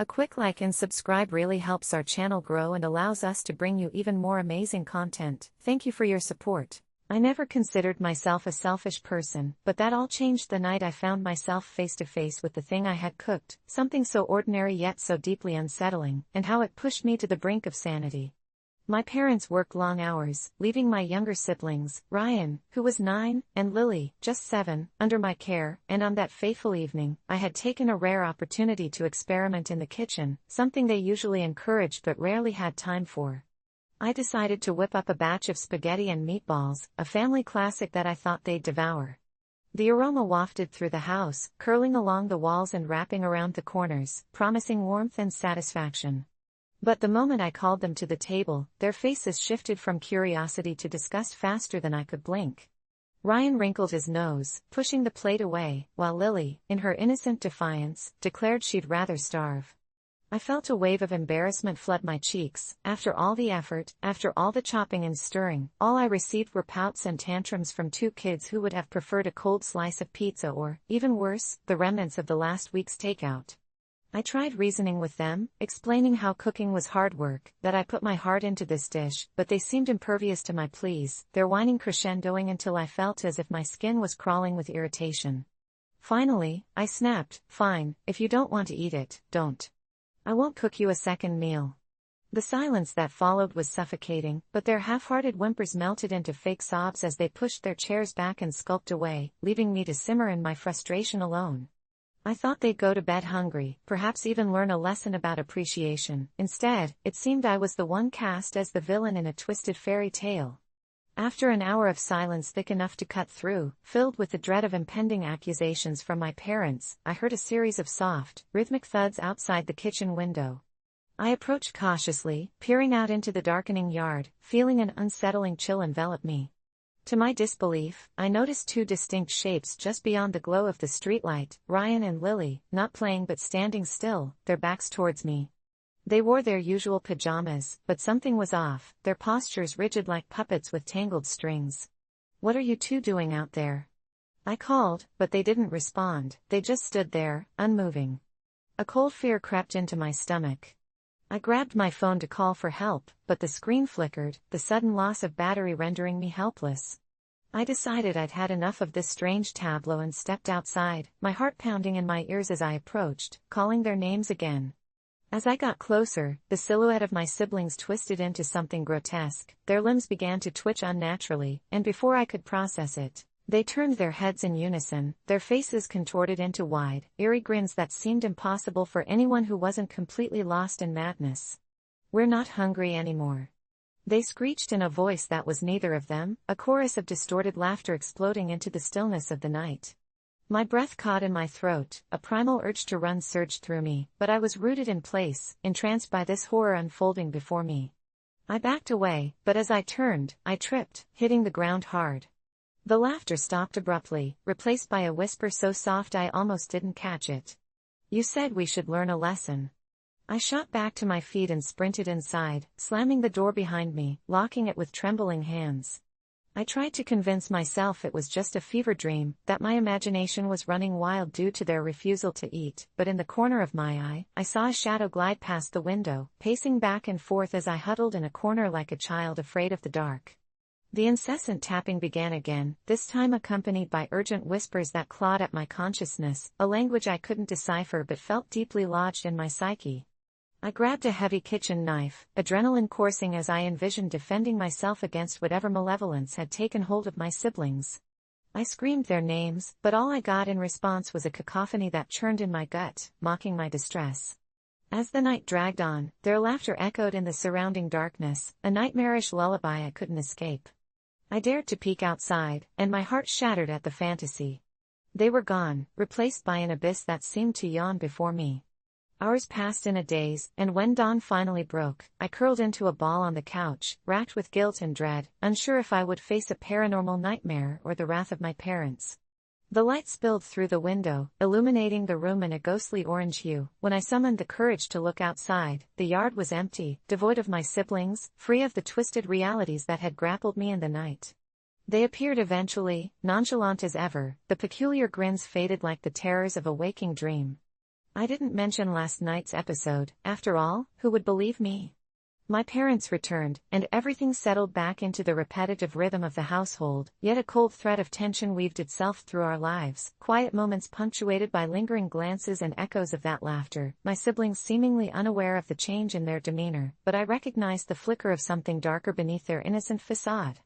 A quick like and subscribe really helps our channel grow and allows us to bring you even more amazing content. Thank you for your support. I never considered myself a selfish person, but that all changed the night I found myself face to face with the thing I had cooked, something so ordinary yet so deeply unsettling, and how it pushed me to the brink of sanity. My parents worked long hours, leaving my younger siblings, Ryan, who was 9, and Lily, just 7, under my care, and on that fateful evening, I had taken a rare opportunity to experiment in the kitchen, something they usually encouraged but rarely had time for. I decided to whip up a batch of spaghetti and meatballs, a family classic that I thought they'd devour. The aroma wafted through the house, curling along the walls and wrapping around the corners, promising warmth and satisfaction. But the moment I called them to the table, their faces shifted from curiosity to disgust faster than I could blink. Ryan wrinkled his nose, pushing the plate away, while Lily, in her innocent defiance, declared she'd rather starve. I felt a wave of embarrassment flood my cheeks. After all the effort, after all the chopping and stirring, all I received were pouts and tantrums from two kids who would have preferred a cold slice of pizza or, even worse, the remnants of the last week's takeout. I tried reasoning with them, explaining how cooking was hard work, that I put my heart into this dish, but they seemed impervious to my pleas, their whining crescendoing until I felt as if my skin was crawling with irritation. Finally, I snapped, "Fine, if you don't want to eat it, don't. I won't cook you a second meal." The silence that followed was suffocating, but their half-hearted whimpers melted into fake sobs as they pushed their chairs back and skulked away, leaving me to simmer in my frustration alone. I thought they'd go to bed hungry, perhaps even learn a lesson about appreciation. Instead, it seemed I was the one cast as the villain in a twisted fairy tale. After an hour of silence thick enough to cut through, filled with the dread of impending accusations from my parents, I heard a series of soft, rhythmic thuds outside the kitchen window. I approached cautiously, peering out into the darkening yard, feeling an unsettling chill envelop me. To my disbelief, I noticed two distinct shapes just beyond the glow of the streetlight, Ryan and Lily, not playing but standing still, their backs towards me. They wore their usual pajamas, but something was off, their postures rigid like puppets with tangled strings. "What are you two doing out there?" I called, but they didn't respond, they just stood there, unmoving. A cold fear crept into my stomach. I grabbed my phone to call for help, but the screen flickered, the sudden loss of battery rendering me helpless. I decided I'd had enough of this strange tableau and stepped outside, my heart pounding in my ears as I approached, calling their names again. As I got closer, the silhouette of my siblings twisted into something grotesque, their limbs began to twitch unnaturally, and before I could process it, they turned their heads in unison, their faces contorted into wide, eerie grins that seemed impossible for anyone who wasn't completely lost in madness. "We're not hungry anymore," they screeched in a voice that was neither of them, a chorus of distorted laughter exploding into the stillness of the night. My breath caught in my throat, a primal urge to run surged through me, but I was rooted in place, entranced by this horror unfolding before me. I backed away, but as I turned, I tripped, hitting the ground hard. The laughter stopped abruptly, replaced by a whisper so soft I almost didn't catch it. "You said we should learn a lesson." I shot back to my feet and sprinted inside, slamming the door behind me, locking it with trembling hands. I tried to convince myself it was just a fever dream, that my imagination was running wild due to their refusal to eat, but in the corner of my eye, I saw a shadow glide past the window, pacing back and forth as I huddled in a corner like a child afraid of the dark. The incessant tapping began again, this time accompanied by urgent whispers that clawed at my consciousness, a language I couldn't decipher but felt deeply lodged in my psyche. I grabbed a heavy kitchen knife, adrenaline coursing as I envisioned defending myself against whatever malevolence had taken hold of my siblings. I screamed their names, but all I got in response was a cacophony that churned in my gut, mocking my distress. As the night dragged on, their laughter echoed in the surrounding darkness, a nightmarish lullaby I couldn't escape. I dared to peek outside, and my heart shattered at the fantasy. They were gone, replaced by an abyss that seemed to yawn before me. Hours passed in a daze, and when dawn finally broke, I curled into a ball on the couch, racked with guilt and dread, unsure if I would face a paranormal nightmare or the wrath of my parents. The light spilled through the window, illuminating the room in a ghostly orange hue. When I summoned the courage to look outside, the yard was empty, devoid of my siblings, free of the twisted realities that had grappled me in the night. They appeared eventually, nonchalant as ever, the peculiar grins faded like the terrors of a waking dream. I didn't mention last night's episode. After all, who would believe me? My parents returned, and everything settled back into the repetitive rhythm of the household, yet a cold thread of tension weaved itself through our lives, quiet moments punctuated by lingering glances and echoes of that laughter, my siblings seemingly unaware of the change in their demeanor, but I recognized the flicker of something darker beneath their innocent facade.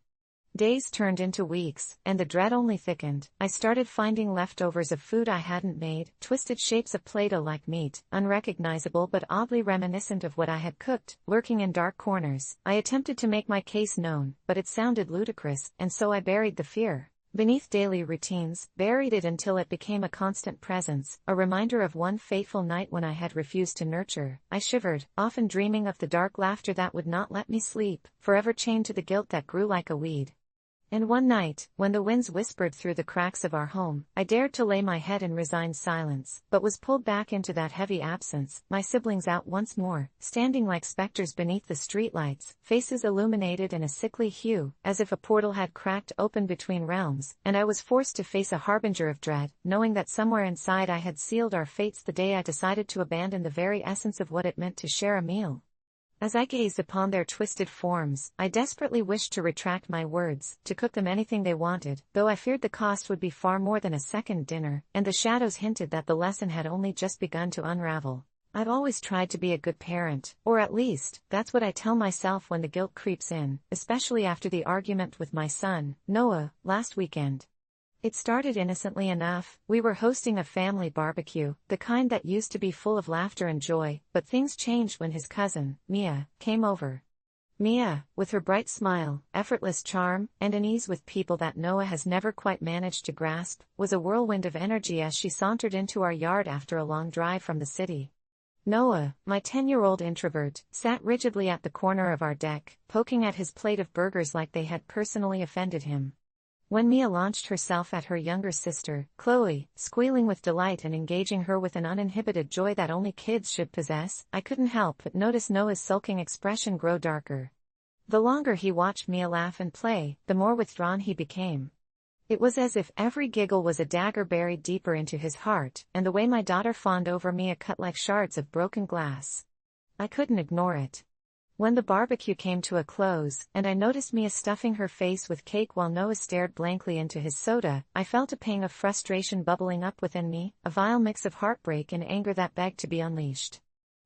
Days turned into weeks, and the dread only thickened. I started finding leftovers of food I hadn't made, twisted shapes of Play-Doh like meat, unrecognizable but oddly reminiscent of what I had cooked, lurking in dark corners. I attempted to make my case known, but it sounded ludicrous, and so I buried the fear beneath daily routines, buried it until it became a constant presence, a reminder of one fateful night when I had refused to nurture. I shivered, often dreaming of the dark laughter that would not let me sleep, forever chained to the guilt that grew like a weed. And one night, when the winds whispered through the cracks of our home, I dared to lay my head in resigned silence, but was pulled back into that heavy absence, my siblings out once more, standing like specters beneath the streetlights, faces illuminated in a sickly hue, as if a portal had cracked open between realms, and I was forced to face a harbinger of dread, knowing that somewhere inside I had sealed our fates the day I decided to abandon the very essence of what it meant to share a meal. As I gazed upon their twisted forms, I desperately wished to retract my words, to cook them anything they wanted, though I feared the cost would be far more than a second dinner, and the shadows hinted that the lesson had only just begun to unravel. I've always tried to be a good parent, or at least, that's what I tell myself when the guilt creeps in, especially after the argument with my son, Noah, last weekend. It started innocently enough. We were hosting a family barbecue, the kind that used to be full of laughter and joy, but things changed when his cousin, Mia, came over. Mia, with her bright smile, effortless charm, and an ease with people that Noah has never quite managed to grasp, was a whirlwind of energy as she sauntered into our yard after a long drive from the city. Noah, my 10-year-old introvert, sat rigidly at the corner of our deck, poking at his plate of burgers like they had personally offended him. When Mia launched herself at her younger sister, Chloe, squealing with delight and engaging her with an uninhibited joy that only kids should possess, I couldn't help but notice Noah's sulking expression grow darker. The longer he watched Mia laugh and play, the more withdrawn he became. It was as if every giggle was a dagger buried deeper into his heart, and the way my daughter fawned over Mia cut like shards of broken glass. I couldn't ignore it. When the barbecue came to a close, and I noticed Mia stuffing her face with cake while Noah stared blankly into his soda, I felt a pang of frustration bubbling up within me, a vile mix of heartbreak and anger that begged to be unleashed.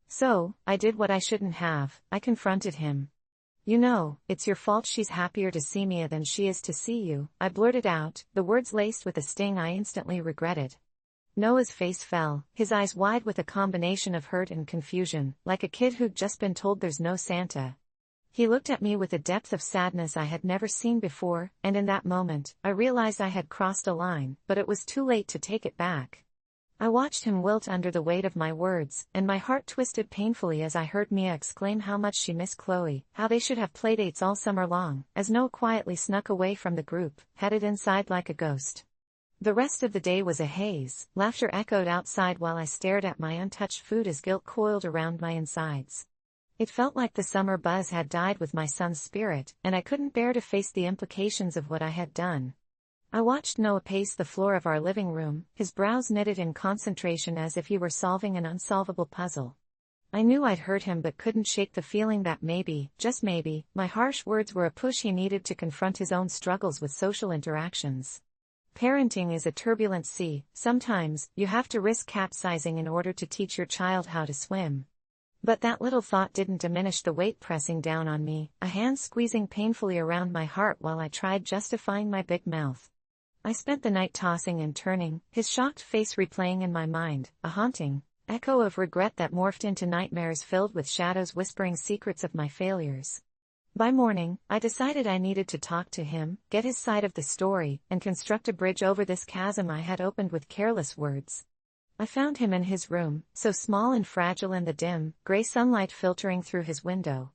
So, I did what I shouldn't have. I confronted him. "You know, it's your fault she's happier to see Mia than she is to see you," I blurted out, the words laced with a sting I instantly regretted. Noah's face fell, his eyes wide with a combination of hurt and confusion, like a kid who'd just been told there's no Santa. He looked at me with a depth of sadness I had never seen before, and in that moment, I realized I had crossed a line, but it was too late to take it back. I watched him wilt under the weight of my words, and my heart twisted painfully as I heard Mia exclaim how much she missed Chloe, how they should have playdates all summer long, as Noah quietly snuck away from the group, headed inside like a ghost. The rest of the day was a haze. Laughter echoed outside while I stared at my untouched food as guilt coiled around my insides. It felt like the summer buzz had died with my son's spirit, and I couldn't bear to face the implications of what I had done. I watched Noah pace the floor of our living room, his brows knitted in concentration as if he were solving an unsolvable puzzle. I knew I'd hurt him but couldn't shake the feeling that maybe, just maybe, my harsh words were a push he needed to confront his own struggles with social interactions. Parenting is a turbulent sea. Sometimes, you have to risk capsizing in order to teach your child how to swim. But that little thought didn't diminish the weight pressing down on me, a hand squeezing painfully around my heart while I tried justifying my big mouth. I spent the night tossing and turning, his shocked face replaying in my mind, a haunting echo of regret that morphed into nightmares filled with shadows whispering secrets of my failures. By morning, I decided I needed to talk to him, get his side of the story, and construct a bridge over this chasm I had opened with careless words. I found him in his room, so small and fragile in the dim, gray sunlight filtering through his window.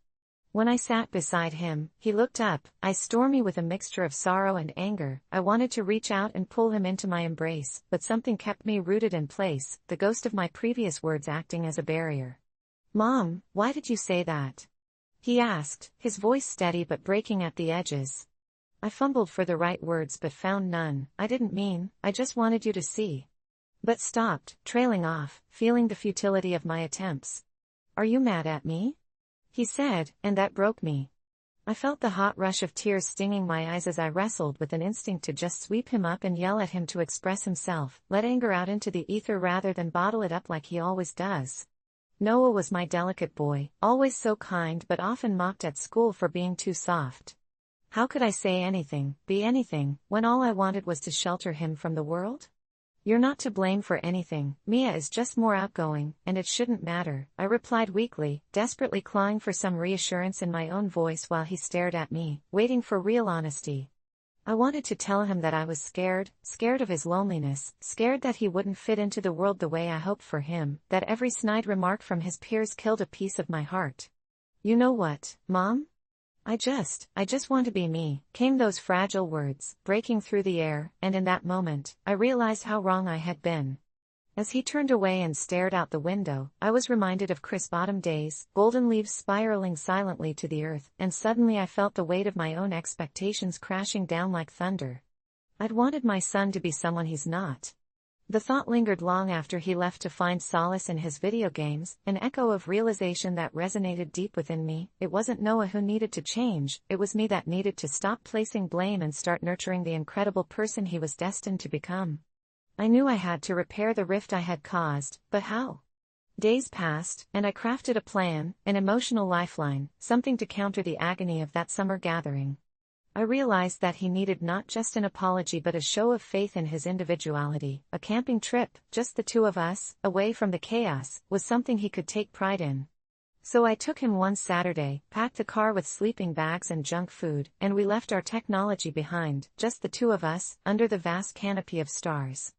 When I sat beside him, he looked up, eyes stormy with a mixture of sorrow and anger. I wanted to reach out and pull him into my embrace, but something kept me rooted in place, the ghost of my previous words acting as a barrier. "Mom, why did you say that?" he asked, his voice steady but breaking at the edges. I fumbled for the right words but found none. "I didn't mean, I just wanted you to see." but stopped, trailing off, feeling the futility of my attempts. "Are you mad at me?" he said, and that broke me. I felt the hot rush of tears stinging my eyes as I wrestled with an instinct to just sweep him up and yell at him to express himself, let anger out into the ether rather than bottle it up like he always does. Noah was my delicate boy, always so kind but often mocked at school for being too soft. How could I say anything, be anything, when all I wanted was to shelter him from the world? "You're not to blame for anything, Mia is just more outgoing, and it shouldn't matter," I replied weakly, desperately clawing for some reassurance in my own voice while he stared at me, waiting for real honesty. I wanted to tell him that I was scared of his loneliness, scared that he wouldn't fit into the world the way I hoped for him, that every snide remark from his peers killed a piece of my heart. "You know what, Mom? I just want to be me," came those fragile words, breaking through the air, and in that moment, I realized how wrong I had been. As he turned away and stared out the window, I was reminded of crisp autumn days, golden leaves spiraling silently to the earth, and suddenly I felt the weight of my own expectations crashing down like thunder. I'd wanted my son to be someone he's not. The thought lingered long after he left to find solace in his video games, an echo of realization that resonated deep within me. It wasn't Noah who needed to change, it was me that needed to stop placing blame and start nurturing the incredible person he was destined to become. I knew I had to repair the rift I had caused, but how? Days passed, and I crafted a plan, an emotional lifeline, something to counter the agony of that summer gathering. I realized that he needed not just an apology but a show of faith in his individuality. A camping trip, just the two of us, away from the chaos, was something he could take pride in. So I took him one Saturday, packed the car with sleeping bags and junk food, and we left our technology behind, just the two of us, under the vast canopy of stars.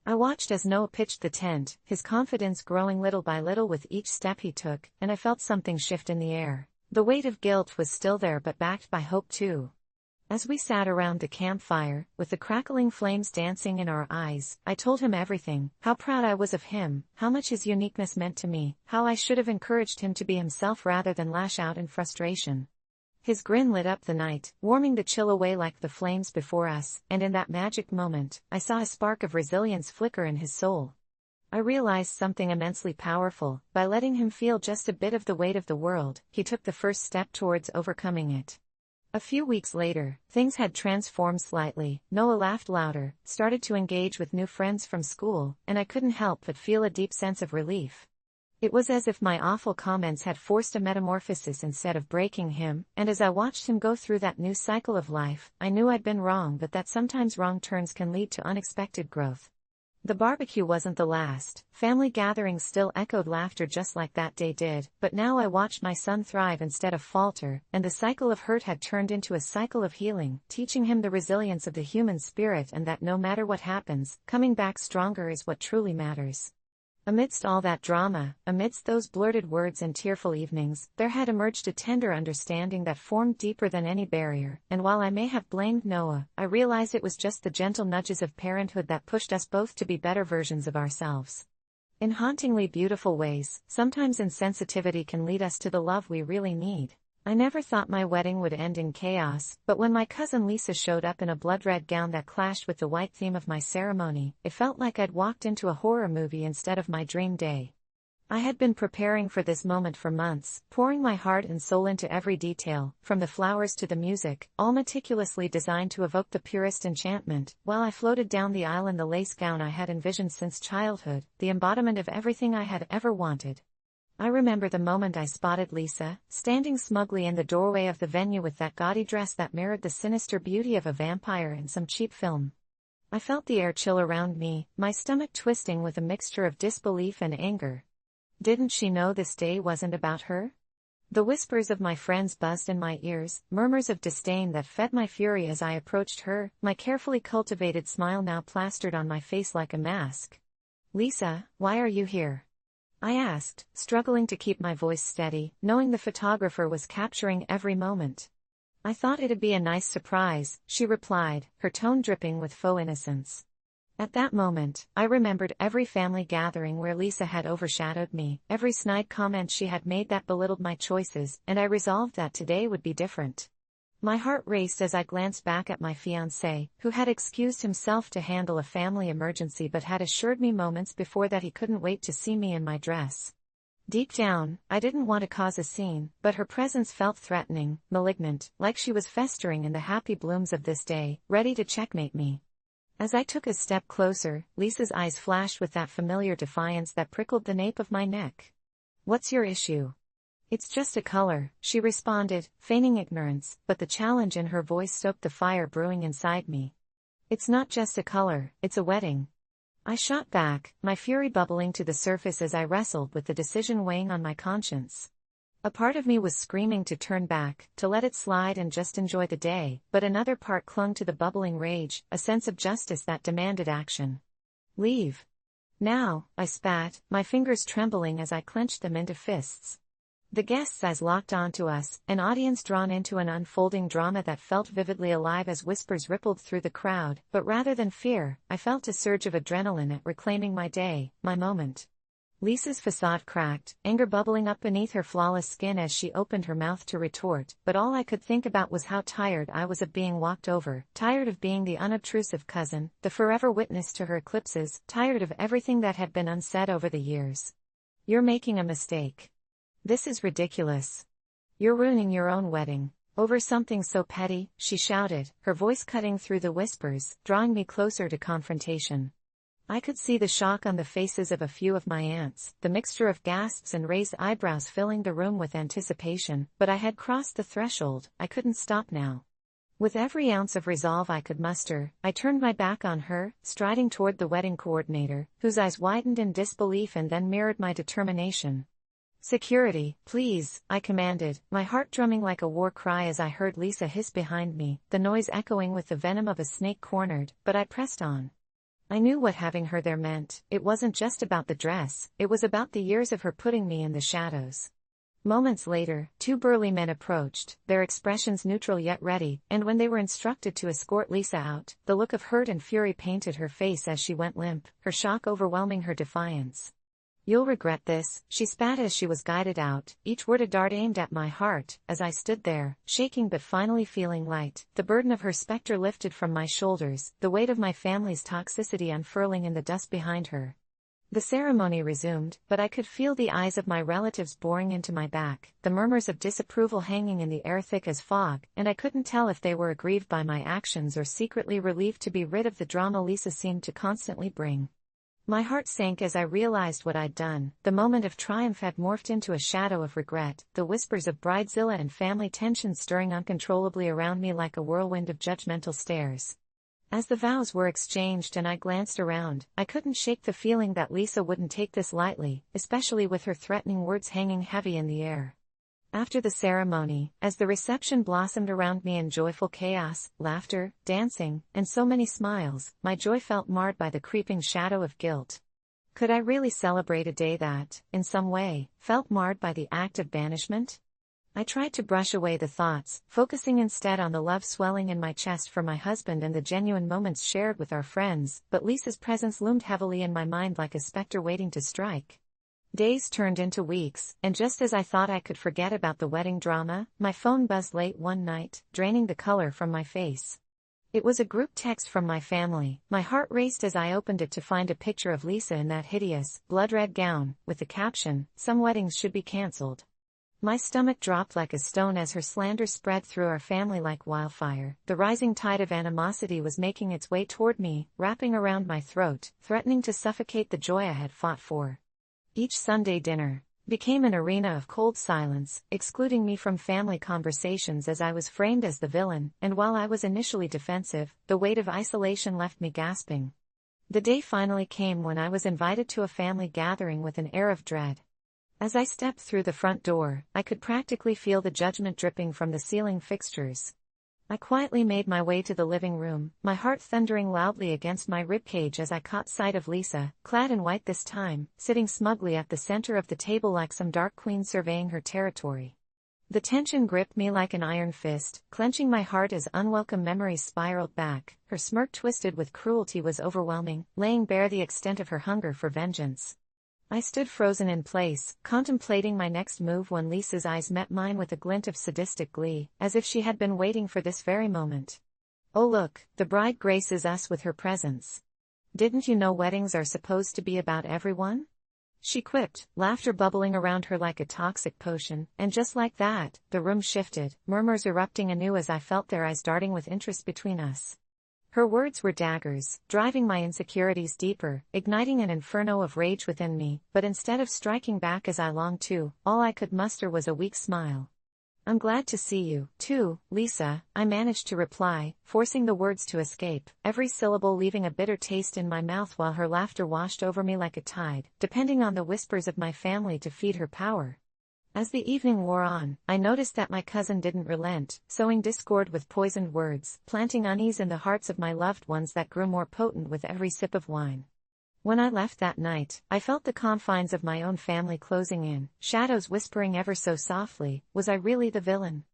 I watched as Noah pitched the tent, his confidence growing little by little with each step he took, and I felt something shift in the air. The weight of guilt was still there but backed by hope too. As we sat around the campfire, with the crackling flames dancing in our eyes, I told him everything, how proud I was of him, how much his uniqueness meant to me, how I should have encouraged him to be himself rather than lash out in frustration. His grin lit up the night, warming the chill away like the flames before us, and in that magic moment, I saw a spark of resilience flicker in his soul. I realized something immensely powerful. By letting him feel just a bit of the weight of the world, he took the first step towards overcoming it. A few weeks later, things had transformed slightly. Noah laughed louder, started to engage with new friends from school, and I couldn't help but feel a deep sense of relief. It was as if my awful comments had forced a metamorphosis instead of breaking him, and as I watched him go through that new cycle of life, I knew I'd been wrong but that sometimes wrong turns can lead to unexpected growth. The barbecue wasn't the last. Family gatherings still echoed laughter just like that day did, but now I watched my son thrive instead of falter, and the cycle of hurt had turned into a cycle of healing, teaching him the resilience of the human spirit and that no matter what happens, coming back stronger is what truly matters. Amidst all that drama, amidst those blurted words and tearful evenings, there had emerged a tender understanding that formed deeper than any barrier, and while I may have blamed Noah, I realized it was just the gentle nudges of parenthood that pushed us both to be better versions of ourselves. In hauntingly beautiful ways, sometimes insensitivity can lead us to the love we really need. I never thought my wedding would end in chaos, but when my cousin Lisa showed up in a blood-red gown that clashed with the white theme of my ceremony, it felt like I'd walked into a horror movie instead of my dream day. I had been preparing for this moment for months, pouring my heart and soul into every detail, from the flowers to the music, all meticulously designed to evoke the purest enchantment, while I floated down the aisle in the lace gown I had envisioned since childhood, the embodiment of everything I had ever wanted. I remember the moment I spotted Lisa, standing smugly in the doorway of the venue with that gaudy dress that mirrored the sinister beauty of a vampire in some cheap film. I felt the air chill around me, my stomach twisting with a mixture of disbelief and anger. Didn't she know this day wasn't about her? The whispers of my friends buzzed in my ears, murmurs of disdain that fed my fury as I approached her, my carefully cultivated smile now plastered on my face like a mask. "Lisa, why are you here?" I asked, struggling to keep my voice steady, knowing the photographer was capturing every moment. "I thought it'd be a nice surprise," she replied, her tone dripping with faux innocence. At that moment, I remembered every family gathering where Lisa had overshadowed me, every snide comment she had made that belittled my choices, and I resolved that today would be different. My heart raced as I glanced back at my fiancé, who had excused himself to handle a family emergency but had assured me moments before that he couldn't wait to see me in my dress. Deep down, I didn't want to cause a scene, but her presence felt threatening, malignant, like she was festering in the happy blooms of this day, ready to checkmate me. As I took a step closer, Lisa's eyes flashed with that familiar defiance that prickled the nape of my neck. "What's your issue?" "It's just a color," she responded, feigning ignorance, but the challenge in her voice stoked the fire brewing inside me. "It's not just a color, it's a wedding." I shot back, my fury bubbling to the surface as I wrestled with the decision weighing on my conscience. A part of me was screaming to turn back, to let it slide and just enjoy the day, but another part clung to the bubbling rage, a sense of justice that demanded action. "Leave. Now," I spat, my fingers trembling as I clenched them into fists. The guests' eyes locked onto us, an audience drawn into an unfolding drama that felt vividly alive as whispers rippled through the crowd, but rather than fear, I felt a surge of adrenaline at reclaiming my day, my moment. Lisa's facade cracked, anger bubbling up beneath her flawless skin as she opened her mouth to retort, but all I could think about was how tired I was of being walked over, tired of being the unobtrusive cousin, the forever witness to her eclipses, tired of everything that had been unsaid over the years. "You're making a mistake. This is ridiculous. You're ruining your own wedding. Over something so petty," she shouted, her voice cutting through the whispers, drawing me closer to confrontation. I could see the shock on the faces of a few of my aunts, the mixture of gasps and raised eyebrows filling the room with anticipation, but I had crossed the threshold, I couldn't stop now. With every ounce of resolve I could muster, I turned my back on her, striding toward the wedding coordinator, whose eyes widened in disbelief and then mirrored my determination. "Security, please," I commanded, my heart drumming like a war cry as I heard Lisa hiss behind me, the noise echoing with the venom of a snake cornered, but I pressed on. I knew what having her there meant. It wasn't just about the dress, it was about the years of her putting me in the shadows. Moments later, two burly men approached, their expressions neutral yet ready, and when they were instructed to escort Lisa out, the look of hurt and fury painted her face as she went limp, her shock overwhelming her defiance. "You'll regret this," she spat as she was guided out, each word a dart aimed at my heart, as I stood there, shaking but finally feeling light, the burden of her specter lifted from my shoulders, the weight of my family's toxicity unfurling in the dust behind her. The ceremony resumed, but I could feel the eyes of my relatives boring into my back, the murmurs of disapproval hanging in the air thick as fog, and I couldn't tell if they were aggrieved by my actions or secretly relieved to be rid of the drama Lisa seemed to constantly bring. My heart sank as I realized what I'd done. The moment of triumph had morphed into a shadow of regret, the whispers of bridezilla and family tension stirring uncontrollably around me like a whirlwind of judgmental stares. As the vows were exchanged and I glanced around, I couldn't shake the feeling that Lisa wouldn't take this lightly, especially with her threatening words hanging heavy in the air. After the ceremony, as the reception blossomed around me in joyful chaos, laughter, dancing, and so many smiles, my joy felt marred by the creeping shadow of guilt. Could I really celebrate a day that, in some way, felt marred by the act of banishment? I tried to brush away the thoughts, focusing instead on the love swelling in my chest for my husband and the genuine moments shared with our friends, but Lisa's presence loomed heavily in my mind like a specter waiting to strike. Days turned into weeks, and just as I thought I could forget about the wedding drama, my phone buzzed late one night, draining the color from my face. It was a group text from my family. My heart raced as I opened it to find a picture of Lisa in that hideous, blood-red gown, with the caption, "Some weddings should be cancelled." My stomach dropped like a stone as her slander spread through our family like wildfire. The rising tide of animosity was making its way toward me, wrapping around my throat, threatening to suffocate the joy I had fought for. Each Sunday dinner became an arena of cold silence, excluding me from family conversations as I was framed as the villain, and while I was initially defensive, the weight of isolation left me gasping. The day finally came when I was invited to a family gathering with an air of dread. As I stepped through the front door, I could practically feel the judgment dripping from the ceiling fixtures. I quietly made my way to the living room, my heart thundering loudly against my ribcage as I caught sight of Lisa, clad in white this time, sitting smugly at the center of the table like some dark queen surveying her territory. The tension gripped me like an iron fist, clenching my heart as unwelcome memories spiraled back. Her smirk twisted with cruelty was overwhelming, laying bare the extent of her hunger for vengeance. I stood frozen in place, contemplating my next move when Lisa's eyes met mine with a glint of sadistic glee, as if she had been waiting for this very moment. "Oh look, the bride graces us with her presence. Didn't you know weddings are supposed to be about everyone?" she quipped, laughter bubbling around her like a toxic potion, and just like that, the room shifted, murmurs erupting anew as I felt their eyes darting with interest between us. Her words were daggers, driving my insecurities deeper, igniting an inferno of rage within me, but instead of striking back as I longed to, all I could muster was a weak smile. "I'm glad to see you, too, Lisa," I managed to reply, forcing the words to escape, every syllable leaving a bitter taste in my mouth while her laughter washed over me like a tide, depending on the whispers of my family to feed her power. As the evening wore on, I noticed that my cousin didn't relent, sowing discord with poisoned words, planting unease in the hearts of my loved ones that grew more potent with every sip of wine. When I left that night, I felt the confines of my own family closing in, shadows whispering ever so softly, was I really the villain?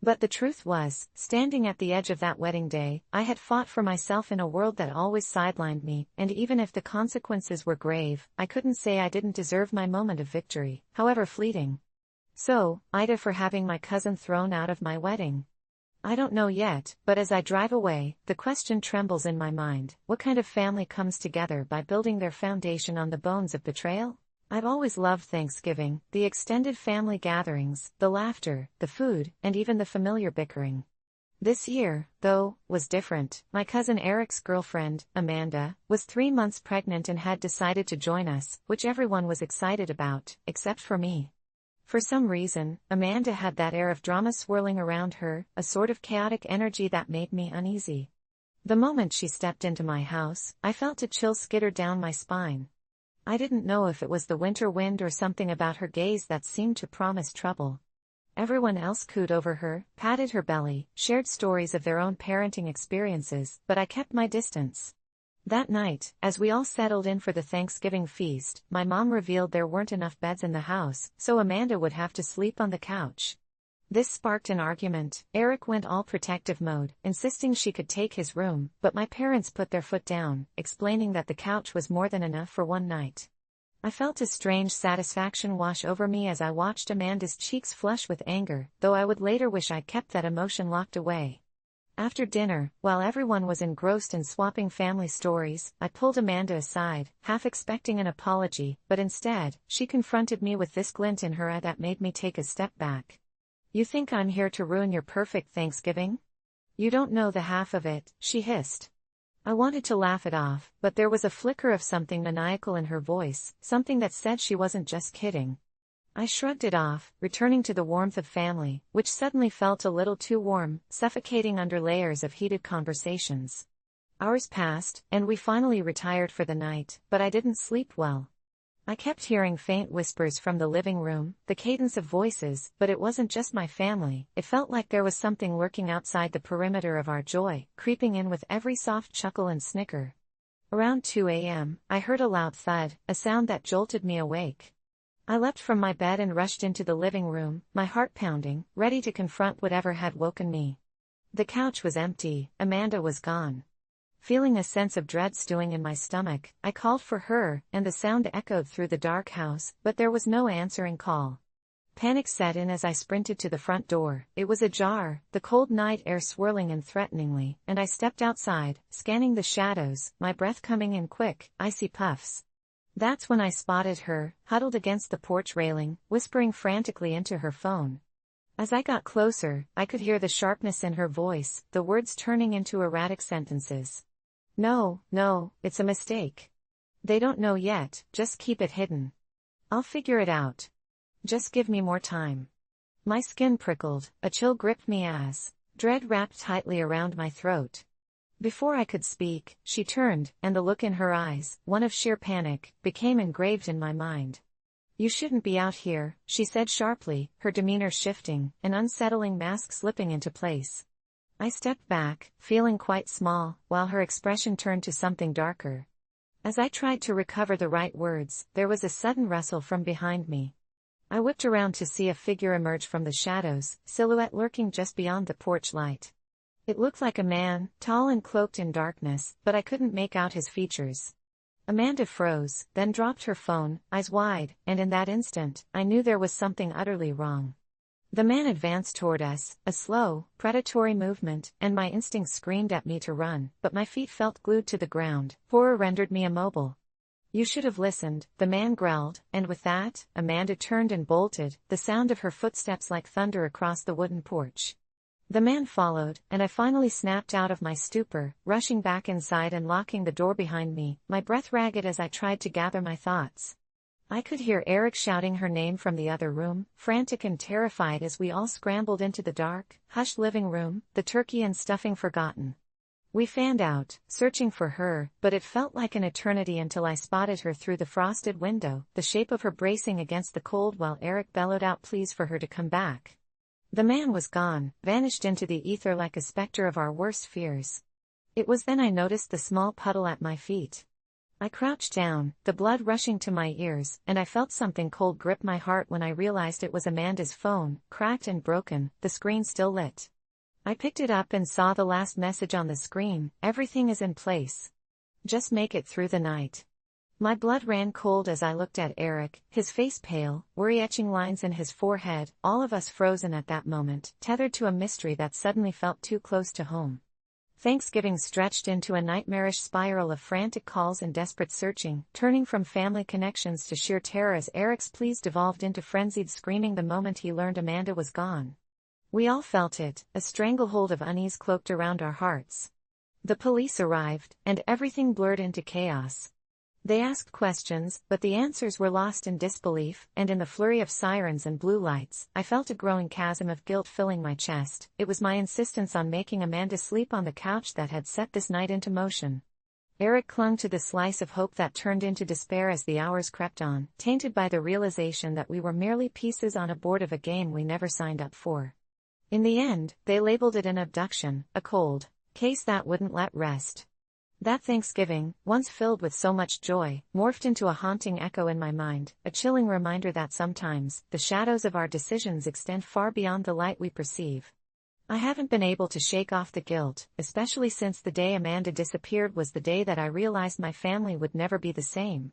But the truth was, standing at the edge of that wedding day, I had fought for myself in a world that always sidelined me, and even if the consequences were grave, I couldn't say I didn't deserve my moment of victory, however fleeting. So, AITA for having my cousin thrown out of my wedding? I don't know yet, but as I drive away, the question trembles in my mind: what kind of family comes together by building their foundation on the bones of betrayal? I've always loved Thanksgiving, the extended family gatherings, the laughter, the food, and even the familiar bickering. This year, though, was different. My cousin Eric's girlfriend, Amanda, was 3 months pregnant and had decided to join us, which everyone was excited about, except for me. For some reason, Amanda had that air of drama swirling around her, a sort of chaotic energy that made me uneasy. The moment she stepped into my house, I felt a chill skitter down my spine. I didn't know if it was the winter wind or something about her gaze that seemed to promise trouble. Everyone else cooed over her, patted her belly, shared stories of their own parenting experiences, but I kept my distance. That night, as we all settled in for the Thanksgiving feast, my mom revealed there weren't enough beds in the house, so Amanda would have to sleep on the couch. This sparked an argument. Eric went all protective mode, insisting she could take his room, but my parents put their foot down, explaining that the couch was more than enough for one night. I felt a strange satisfaction wash over me as I watched Amanda's cheeks flush with anger, though I would later wish I kept that emotion locked away. After dinner, while everyone was engrossed in swapping family stories, I pulled Amanda aside, half expecting an apology, but instead, she confronted me with this glint in her eye that made me take a step back. "You think I'm here to ruin your perfect Thanksgiving? You don't know the half of it," she hissed. I wanted to laugh it off, but there was a flicker of something maniacal in her voice, something that said she wasn't just kidding. I shrugged it off, returning to the warmth of family, which suddenly felt a little too warm, suffocating under layers of heated conversations. Hours passed, and we finally retired for the night, but I didn't sleep well. I kept hearing faint whispers from the living room, the cadence of voices, but it wasn't just my family. It felt like there was something lurking outside the perimeter of our joy, creeping in with every soft chuckle and snicker. Around 2 a.m., I heard a loud thud, a sound that jolted me awake. I leapt from my bed and rushed into the living room, my heart pounding, ready to confront whatever had woken me. The couch was empty, Amanda was gone. Feeling a sense of dread stewing in my stomach, I called for her, and the sound echoed through the dark house, but there was no answering call. Panic set in as I sprinted to the front door. It was ajar, the cold night air swirling in threateningly, and I stepped outside, scanning the shadows, my breath coming in quick, icy puffs. That's when I spotted her, huddled against the porch railing, whispering frantically into her phone. As I got closer, I could hear the sharpness in her voice, the words turning into erratic sentences. No, it's a mistake. They don't know yet, just keep it hidden. I'll figure it out. Just give me more time. My skin prickled, a chill gripped me as dread wrapped tightly around my throat. Before I could speak, she turned, and the look in her eyes, one of sheer panic, became engraved in my mind. "You shouldn't be out here," she said sharply, her demeanor shifting, an unsettling mask slipping into place. I stepped back, feeling quite small, while her expression turned to something darker. As I tried to recover the right words, there was a sudden rustle from behind me. I whipped around to see a figure emerge from the shadows, silhouette lurking just beyond the porch light. It looked like a man, tall and cloaked in darkness, but I couldn't make out his features. Amanda froze, then dropped her phone, eyes wide, and in that instant, I knew there was something utterly wrong. The man advanced toward us, a slow, predatory movement, and my instincts screamed at me to run, but my feet felt glued to the ground. Horror rendered me immobile. "You should have listened," the man growled, and with that, Amanda turned and bolted, the sound of her footsteps like thunder across the wooden porch. The man followed, and I finally snapped out of my stupor, rushing back inside and locking the door behind me, my breath ragged as I tried to gather my thoughts. I could hear Eric shouting her name from the other room, frantic and terrified as we all scrambled into the dark, hushed living room, the turkey and stuffing forgotten. We fanned out, searching for her, but it felt like an eternity until I spotted her through the frosted window, the shape of her bracing against the cold while Eric bellowed out pleas for her to come back. The man was gone, vanished into the ether like a specter of our worst fears. It was then I noticed the small puddle at my feet. I crouched down, the blood rushing to my ears, and I felt something cold grip my heart when I realized it was Amanda's phone, cracked and broken, the screen still lit. I picked it up and saw the last message on the screen: "Everything is in place. Just make it through the night." My blood ran cold as I looked at Eric, his face pale, worry-etching lines in his forehead, all of us frozen at that moment, tethered to a mystery that suddenly felt too close to home. Thanksgiving stretched into a nightmarish spiral of frantic calls and desperate searching, turning from family connections to sheer terror as Eric's pleas devolved into frenzied screaming the moment he learned Amanda was gone. We all felt it, a stranglehold of unease cloaked around our hearts. The police arrived, and everything blurred into chaos. They asked questions, but the answers were lost in disbelief, and in the flurry of sirens and blue lights, I felt a growing chasm of guilt filling my chest. It was my insistence on making Amanda sleep on the couch that had set this night into motion. Eric clung to the slice of hope that turned into despair as the hours crept on, tainted by the realization that we were merely pieces on a board of a game we never signed up for. In the end, they labeled it an abduction, a cold case that wouldn't let rest. That Thanksgiving, once filled with so much joy, morphed into a haunting echo in my mind, a chilling reminder that sometimes, the shadows of our decisions extend far beyond the light we perceive. I haven't been able to shake off the guilt, especially since the day Amanda disappeared was the day that I realized my family would never be the same.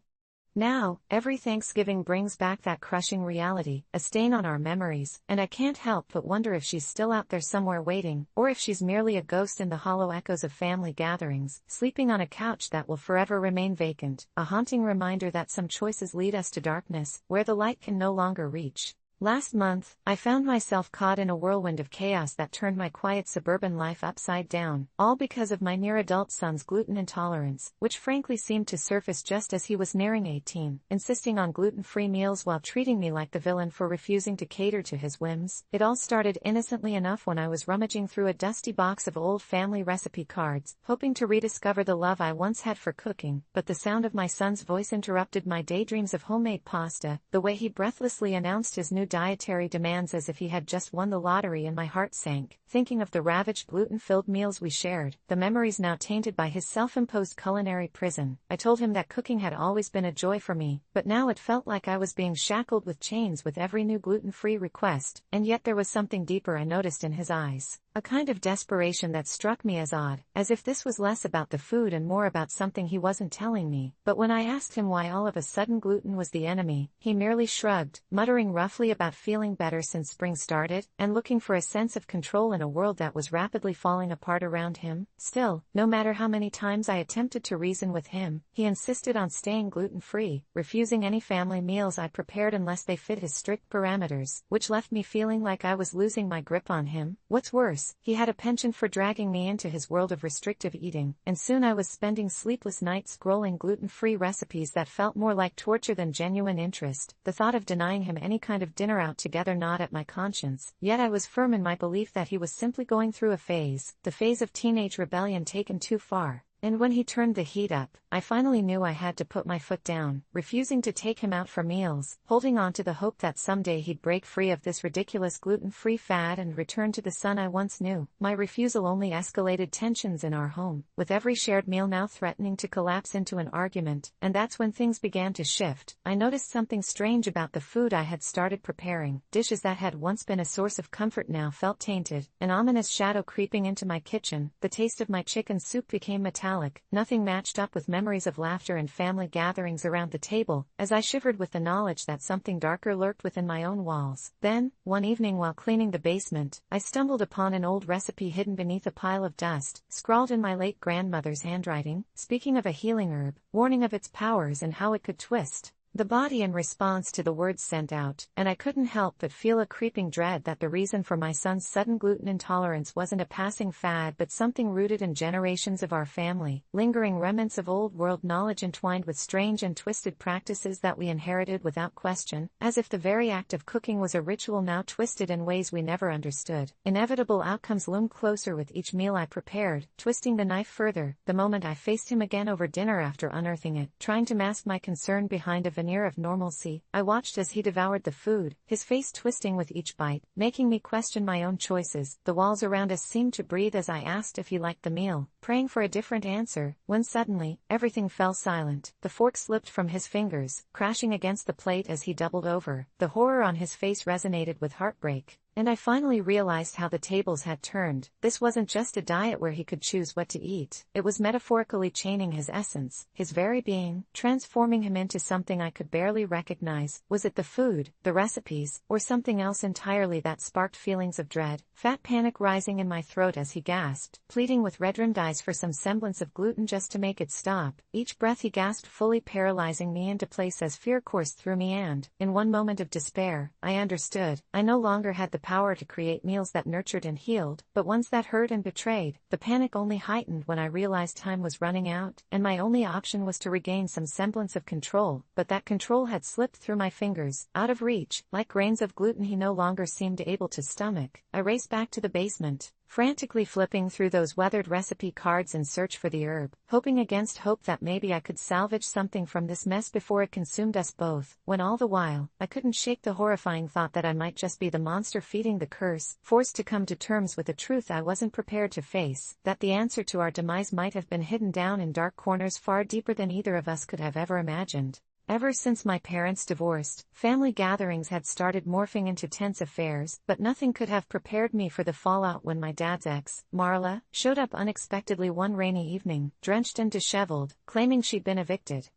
Now, every Thanksgiving brings back that crushing reality, a stain on our memories, and I can't help but wonder if she's still out there somewhere waiting, or if she's merely a ghost in the hollow echoes of family gatherings, sleeping on a couch that will forever remain vacant, a haunting reminder that some choices lead us to darkness, where the light can no longer reach. Last month, I found myself caught in a whirlwind of chaos that turned my quiet suburban life upside down, all because of my near-adult son's gluten intolerance, which frankly seemed to surface just as he was nearing 18, insisting on gluten-free meals while treating me like the villain for refusing to cater to his whims. It all started innocently enough when I was rummaging through a dusty box of old family recipe cards, hoping to rediscover the love I once had for cooking, but the sound of my son's voice interrupted my daydreams of homemade pasta, the way he breathlessly announced his new dietary demands as if he had just won the lottery, and my heart sank, thinking of the ravaged gluten-filled meals we shared, the memories now tainted by his self-imposed culinary prison. I told him that cooking had always been a joy for me, but now it felt like I was being shackled with chains with every new gluten-free request, and yet there was something deeper I noticed in his eyes. A kind of desperation that struck me as odd, as if this was less about the food and more about something he wasn't telling me. But when I asked him why all of a sudden gluten was the enemy, he merely shrugged, muttering roughly about feeling better since spring started, and looking for a sense of control in a world that was rapidly falling apart around him. Still, no matter how many times I attempted to reason with him, he insisted on staying gluten-free, refusing any family meals I prepared unless they fit his strict parameters, which left me feeling like I was losing my grip on him. What's worse, he had a penchant for dragging me into his world of restrictive eating, and soon I was spending sleepless nights scrolling gluten-free recipes that felt more like torture than genuine interest. The thought of denying him any kind of dinner out together gnawed at my conscience, yet I was firm in my belief that he was simply going through a phase, the phase of teenage rebellion taken too far. And when he turned the heat up, I finally knew I had to put my foot down, refusing to take him out for meals, holding on to the hope that someday he'd break free of this ridiculous gluten-free fad and return to the son I once knew. My refusal only escalated tensions in our home, with every shared meal now threatening to collapse into an argument, and that's when things began to shift. I noticed something strange about the food I had started preparing. Dishes that had once been a source of comfort now felt tainted, an ominous shadow creeping into my kitchen. The taste of my chicken soup became metallic metallic, nothing matched up with memories of laughter and family gatherings around the table, as I shivered with the knowledge that something darker lurked within my own walls. Then, one evening while cleaning the basement, I stumbled upon an old recipe hidden beneath a pile of dust, scrawled in my late grandmother's handwriting, speaking of a healing herb, warning of its powers and how it could twist the body in response to the words sent out, and I couldn't help but feel a creeping dread that the reason for my son's sudden gluten intolerance wasn't a passing fad but something rooted in generations of our family, lingering remnants of old-world knowledge entwined with strange and twisted practices that we inherited without question, as if the very act of cooking was a ritual now twisted in ways we never understood. Inevitable outcomes loomed closer with each meal I prepared, twisting the knife further, the moment I faced him again over dinner after unearthing it, trying to mask my concern behind a veneer of normalcy. I watched as he devoured the food, his face twisting with each bite, making me question my own choices. The walls around us seemed to breathe as I asked if he liked the meal, praying for a different answer, when suddenly, everything fell silent. The fork slipped from his fingers, crashing against the plate as he doubled over. The horror on his face resonated with heartbreak. And I finally realized how the tables had turned. This wasn't just a diet where he could choose what to eat. It was metaphorically chaining his essence, his very being, transforming him into something I could barely recognize. Was it the food, the recipes, or something else entirely that sparked feelings of dread? Fat panic rising in my throat as he gasped, pleading with red-rimmed eyes for some semblance of gluten just to make it stop. Each breath he gasped fully paralyzing me into place as fear coursed through me and, in one moment of despair, I understood. I no longer had the power to create meals that nurtured and healed, but ones that hurt and betrayed. The panic only heightened when I realized time was running out, and my only option was to regain some semblance of control, but that control had slipped through my fingers, out of reach, like grains of gluten he no longer seemed able to stomach. I raced back to the basement, frantically flipping through those weathered recipe cards in search for the herb, hoping against hope that maybe I could salvage something from this mess before it consumed us both, when all the while, I couldn't shake the horrifying thought that I might just be the monster feeding the curse, forced to come to terms with a truth I wasn't prepared to face, that the answer to our demise might have been hidden down in dark corners far deeper than either of us could have ever imagined. Ever since my parents divorced, family gatherings had started morphing into tense affairs, but nothing could have prepared me for the fallout when my dad's ex, Marla, showed up unexpectedly one rainy evening, drenched and disheveled, claiming she'd been evicted.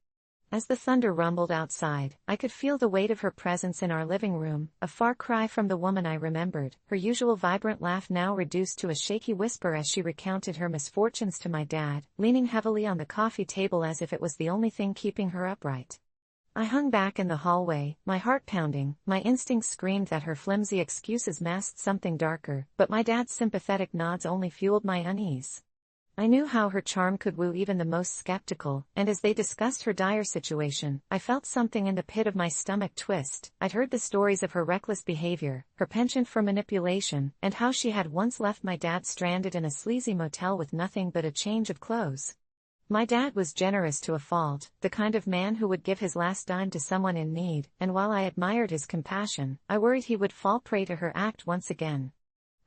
As the thunder rumbled outside, I could feel the weight of her presence in our living room, a far cry from the woman I remembered, her usual vibrant laugh now reduced to a shaky whisper as she recounted her misfortunes to my dad, leaning heavily on the coffee table as if it was the only thing keeping her upright. I hung back in the hallway, my heart pounding. My instincts screamed that her flimsy excuses masked something darker, but my dad's sympathetic nods only fueled my unease. I knew how her charm could woo even the most skeptical, and as they discussed her dire situation, I felt something in the pit of my stomach twist. I'd heard the stories of her reckless behavior, her penchant for manipulation, and how she had once left my dad stranded in a sleazy motel with nothing but a change of clothes. My dad was generous to a fault, the kind of man who would give his last dime to someone in need, and while I admired his compassion, I worried he would fall prey to her act once again.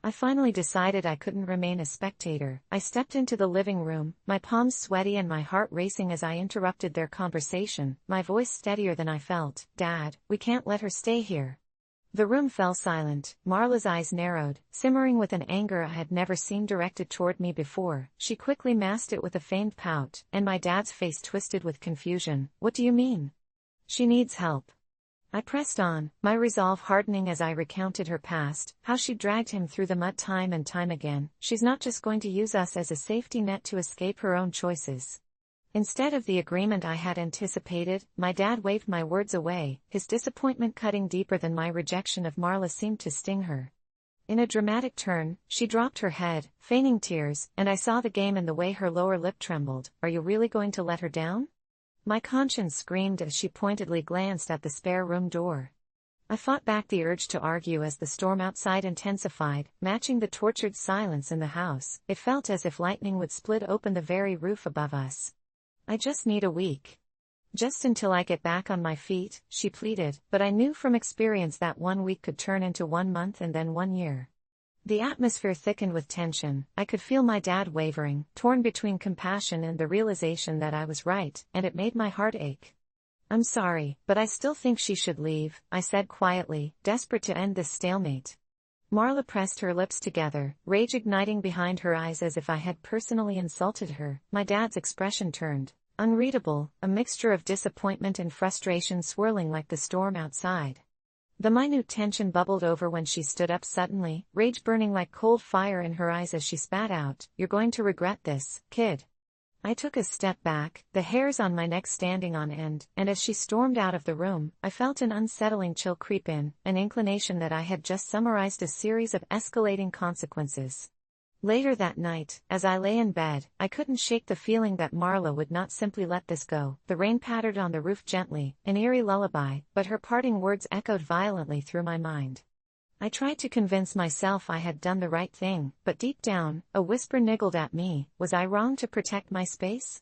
I finally decided I couldn't remain a spectator. I stepped into the living room, my palms sweaty and my heart racing as I interrupted their conversation, my voice steadier than I felt. "Dad, we can't let her stay here." The room fell silent. Marla's eyes narrowed, simmering with an anger I had never seen directed toward me before. She quickly masked it with a feigned pout, and my dad's face twisted with confusion. "What do you mean?" "She needs help." I pressed on, my resolve hardening as I recounted her past, how she dragged him through the mud time and time again. "She's not just going to use us as a safety net to escape her own choices." Instead of the agreement I had anticipated, my dad waved my words away, his disappointment cutting deeper than my rejection of Marla seemed to sting her. In a dramatic turn, she dropped her head, feigning tears, and I saw the game in the way her lower lip trembled. "Are you really going to let her down?" My conscience screamed as she pointedly glanced at the spare room door. I fought back the urge to argue as the storm outside intensified, matching the tortured silence in the house. It felt as if lightning would split open the very roof above us. "I just need a week. Just until I get back on my feet," she pleaded, but I knew from experience that 1 week could turn into 1 month and then 1 year. The atmosphere thickened with tension. I could feel my dad wavering, torn between compassion and the realization that I was right, and it made my heart ache. "I'm sorry, but I still think she should leave," I said quietly, desperate to end this stalemate. Marla pressed her lips together, rage igniting behind her eyes as if I had personally insulted her. My dad's expression turned unreadable, a mixture of disappointment and frustration swirling like the storm outside. The minute tension bubbled over when she stood up suddenly, rage burning like cold fire in her eyes as she spat out, "You're going to regret this, kid." I took a step back, the hairs on my neck standing on end, and as she stormed out of the room, I felt an unsettling chill creep in, an inclination that I had just summarized a series of escalating consequences. Later that night, as I lay in bed, I couldn't shake the feeling that Marla would not simply let this go. The rain pattered on the roof gently, an eerie lullaby, but her parting words echoed violently through my mind. I tried to convince myself I had done the right thing, but deep down, a whisper niggled at me. Was I wrong to protect my space?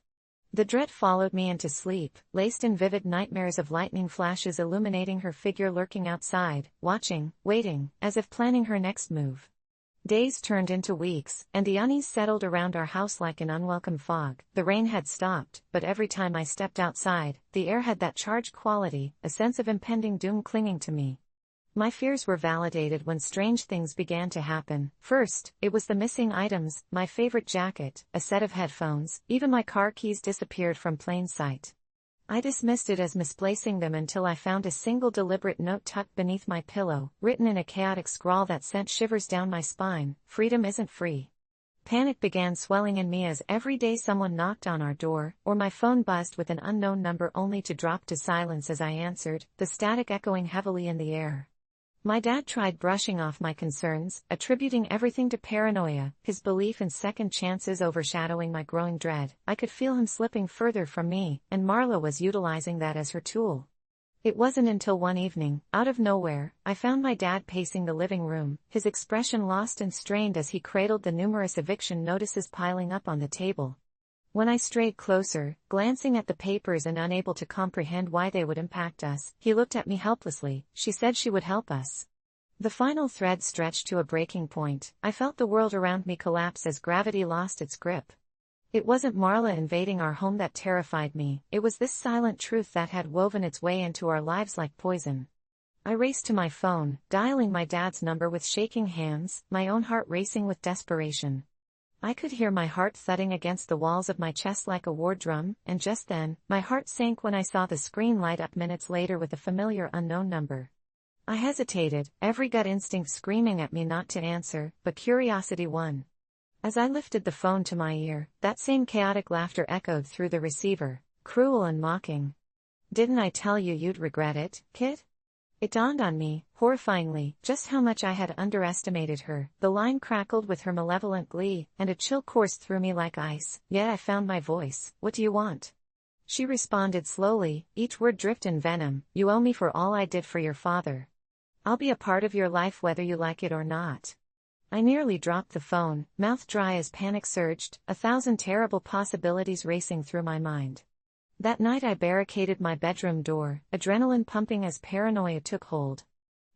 The dread followed me into sleep, laced in vivid nightmares of lightning flashes illuminating her figure lurking outside, watching, waiting, as if planning her next move. Days turned into weeks, and the unease settled around our house like an unwelcome fog. The rain had stopped, but every time I stepped outside, the air had that charged quality, a sense of impending doom clinging to me. My fears were validated when strange things began to happen. First, it was the missing items, my favorite jacket, a set of headphones, even my car keys disappeared from plain sight. I dismissed it as misplacing them until I found a single deliberate note tucked beneath my pillow, written in a chaotic scrawl that sent shivers down my spine: "Freedom isn't free." Panic began swelling in me as every day someone knocked on our door, or my phone buzzed with an unknown number only to drop to silence as I answered, the static echoing heavily in the air. My dad tried brushing off my concerns, attributing everything to paranoia, his belief in second chances overshadowing my growing dread. I could feel him slipping further from me, and Marla was utilizing that as her tool. It wasn't until one evening, out of nowhere, I found my dad pacing the living room, his expression lost and strained as he cradled the numerous eviction notices piling up on the table. When I strayed closer, glancing at the papers and unable to comprehend why they would impact us, he looked at me helplessly. "She said she would help us." The final thread stretched to a breaking point. I felt the world around me collapse as gravity lost its grip. It wasn't Marla invading our home that terrified me, it was this silent truth that had woven its way into our lives like poison. I raced to my phone, dialing my dad's number with shaking hands, my own heart racing with desperation. I could hear my heart thudding against the walls of my chest like a war drum, and just then, my heart sank when I saw the screen light up minutes later with a familiar unknown number. I hesitated, every gut instinct screaming at me not to answer, but curiosity won. As I lifted the phone to my ear, that same chaotic laughter echoed through the receiver, cruel and mocking. "Didn't I tell you you'd regret it, kid?" It dawned on me, horrifyingly, just how much I had underestimated her. The line crackled with her malevolent glee, and a chill coursed through me like ice. Yet I found my voice. "What do you want?" She responded slowly, each word dripped in venom. "You owe me for all I did for your father. I'll be a part of your life whether you like it or not." I nearly dropped the phone, mouth dry as panic surged, a thousand terrible possibilities racing through my mind. That night I barricaded my bedroom door, adrenaline pumping as paranoia took hold.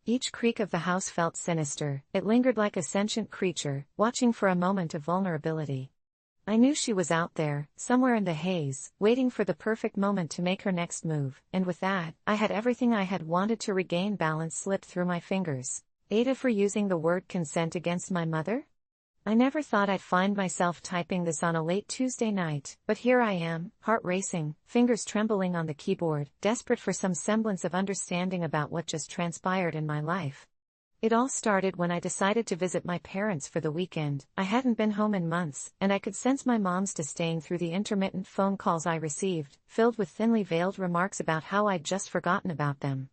Each creak of the house felt sinister, it lingered like a sentient creature, watching for a moment of vulnerability. I knew she was out there, somewhere in the haze, waiting for the perfect moment to make her next move, and with that, I had everything I had wanted to regain balance slip through my fingers. AITA for using the word consent against my mother? I never thought I'd find myself typing this on a late Tuesday night, but here I am, heart racing, fingers trembling on the keyboard, desperate for some semblance of understanding about what just transpired in my life. It all started when I decided to visit my parents for the weekend. I hadn't been home in months, and I could sense my mom's disdain through the intermittent phone calls I received, filled with thinly veiled remarks about how I'd just forgotten about them.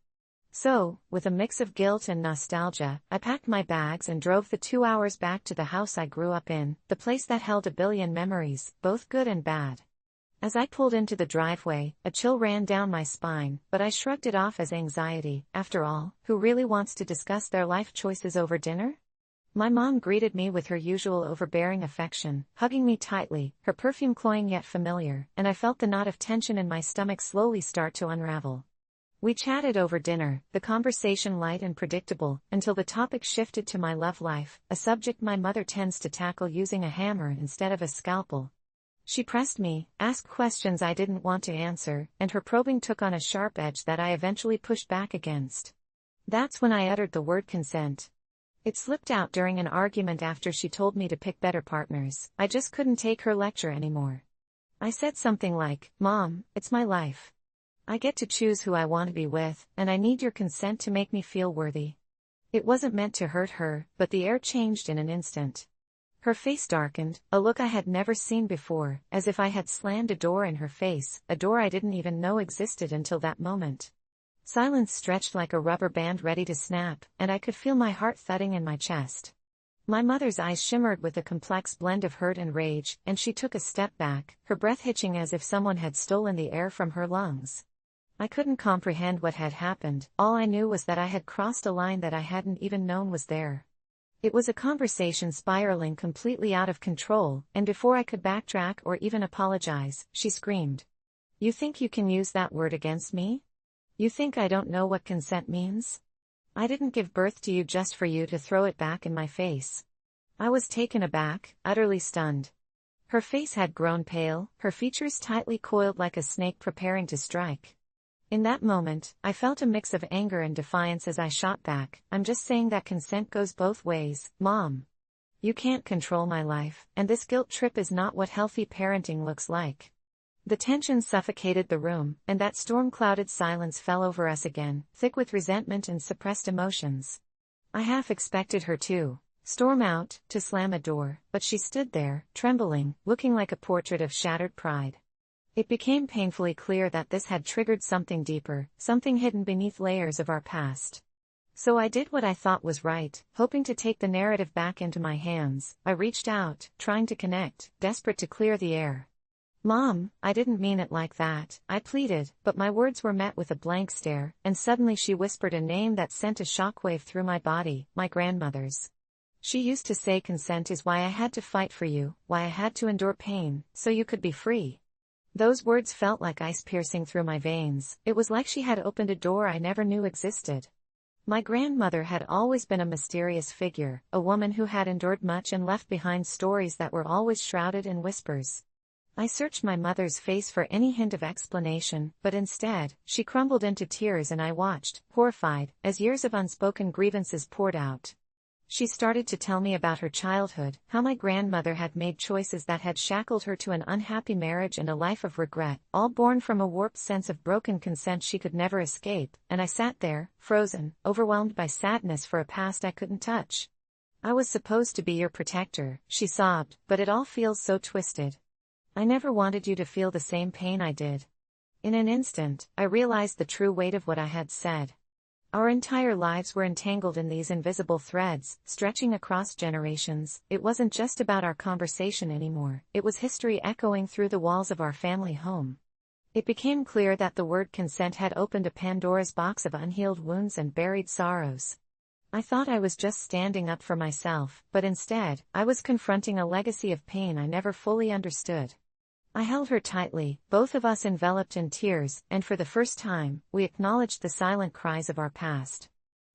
So, with a mix of guilt and nostalgia, I packed my bags and drove the 2 hours back to the house I grew up in, the place that held a billion memories, both good and bad. As I pulled into the driveway, a chill ran down my spine, but I shrugged it off as anxiety. After all, who really wants to discuss their life choices over dinner? My mom greeted me with her usual overbearing affection, hugging me tightly, her perfume cloying yet familiar, and I felt the knot of tension in my stomach slowly start to unravel. We chatted over dinner, the conversation light and predictable, until the topic shifted to my love life, a subject my mother tends to tackle using a hammer instead of a scalpel. She pressed me, asked questions I didn't want to answer, and her probing took on a sharp edge that I eventually pushed back against. That's when I uttered the word consent. It slipped out during an argument after she told me to pick better partners. I just couldn't take her lecture anymore. I said something like, "Mom, it's my life. I get to choose who I want to be with, and I need your consent to make me feel worthy." It wasn't meant to hurt her, but the air changed in an instant. Her face darkened, a look I had never seen before, as if I had slammed a door in her face, a door I didn't even know existed until that moment. Silence stretched like a rubber band ready to snap, and I could feel my heart thudding in my chest. My mother's eyes shimmered with a complex blend of hurt and rage, and she took a step back, her breath hitching as if someone had stolen the air from her lungs. I couldn't comprehend what had happened. All I knew was that I had crossed a line that I hadn't even known was there. It was a conversation spiraling completely out of control, and before I could backtrack or even apologize, she screamed, "You think you can use that word against me? You think I don't know what consent means? I didn't give birth to you just for you to throw it back in my face." I was taken aback, utterly stunned. Her face had grown pale, her features tightly coiled like a snake preparing to strike. In that moment, I felt a mix of anger and defiance as I shot back, "I'm just saying that consent goes both ways, Mom. You can't control my life, and this guilt trip is not what healthy parenting looks like." The tension suffocated the room, and that storm-clouded silence fell over us again, thick with resentment and suppressed emotions. I half expected her to storm out, to slam a door, but she stood there, trembling, looking like a portrait of shattered pride. It became painfully clear that this had triggered something deeper, something hidden beneath layers of our past. So I did what I thought was right, hoping to take the narrative back into my hands. I reached out, trying to connect, desperate to clear the air. "Mom, I didn't mean it like that," I pleaded, but my words were met with a blank stare, and suddenly she whispered a name that sent a shockwave through my body, my grandmother's. She used to say consent is why I had to fight for you, why I had to endure pain, so you could be free. Those words felt like ice piercing through my veins. It was like she had opened a door I never knew existed. My grandmother had always been a mysterious figure, a woman who had endured much and left behind stories that were always shrouded in whispers. I searched my mother's face for any hint of explanation, but instead, she crumbled into tears and I watched, horrified, as years of unspoken grievances poured out. She started to tell me about her childhood, how my grandmother had made choices that had shackled her to an unhappy marriage and a life of regret, all born from a warped sense of broken consent she could never escape, and I sat there, frozen, overwhelmed by sadness for a past I couldn't touch. "I was supposed to be your protector," she sobbed, "but it all feels so twisted. I never wanted you to feel the same pain I did." In an instant, I realized the true weight of what I had said. Our entire lives were entangled in these invisible threads, stretching across generations. It wasn't just about our conversation anymore, it was history echoing through the walls of our family home. It became clear that the word consent had opened a Pandora's box of unhealed wounds and buried sorrows. I thought I was just standing up for myself, but instead, I was confronting a legacy of pain I never fully understood. I held her tightly, both of us enveloped in tears, and for the first time, we acknowledged the silent cries of our past.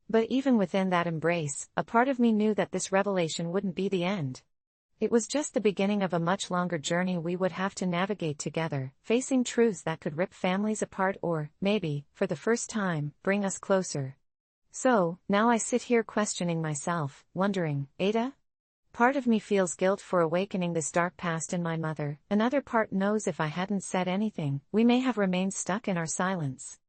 But even within that embrace, a part of me knew that this revelation wouldn't be the end. It was just the beginning of a much longer journey we would have to navigate together, facing truths that could rip families apart or, maybe, for the first time, bring us closer. So, now I sit here questioning myself, wondering, Ada? Part of me feels guilt for awakening this dark past in my mother, another part knows if I hadn't said anything, we may have remained stuck in our silence.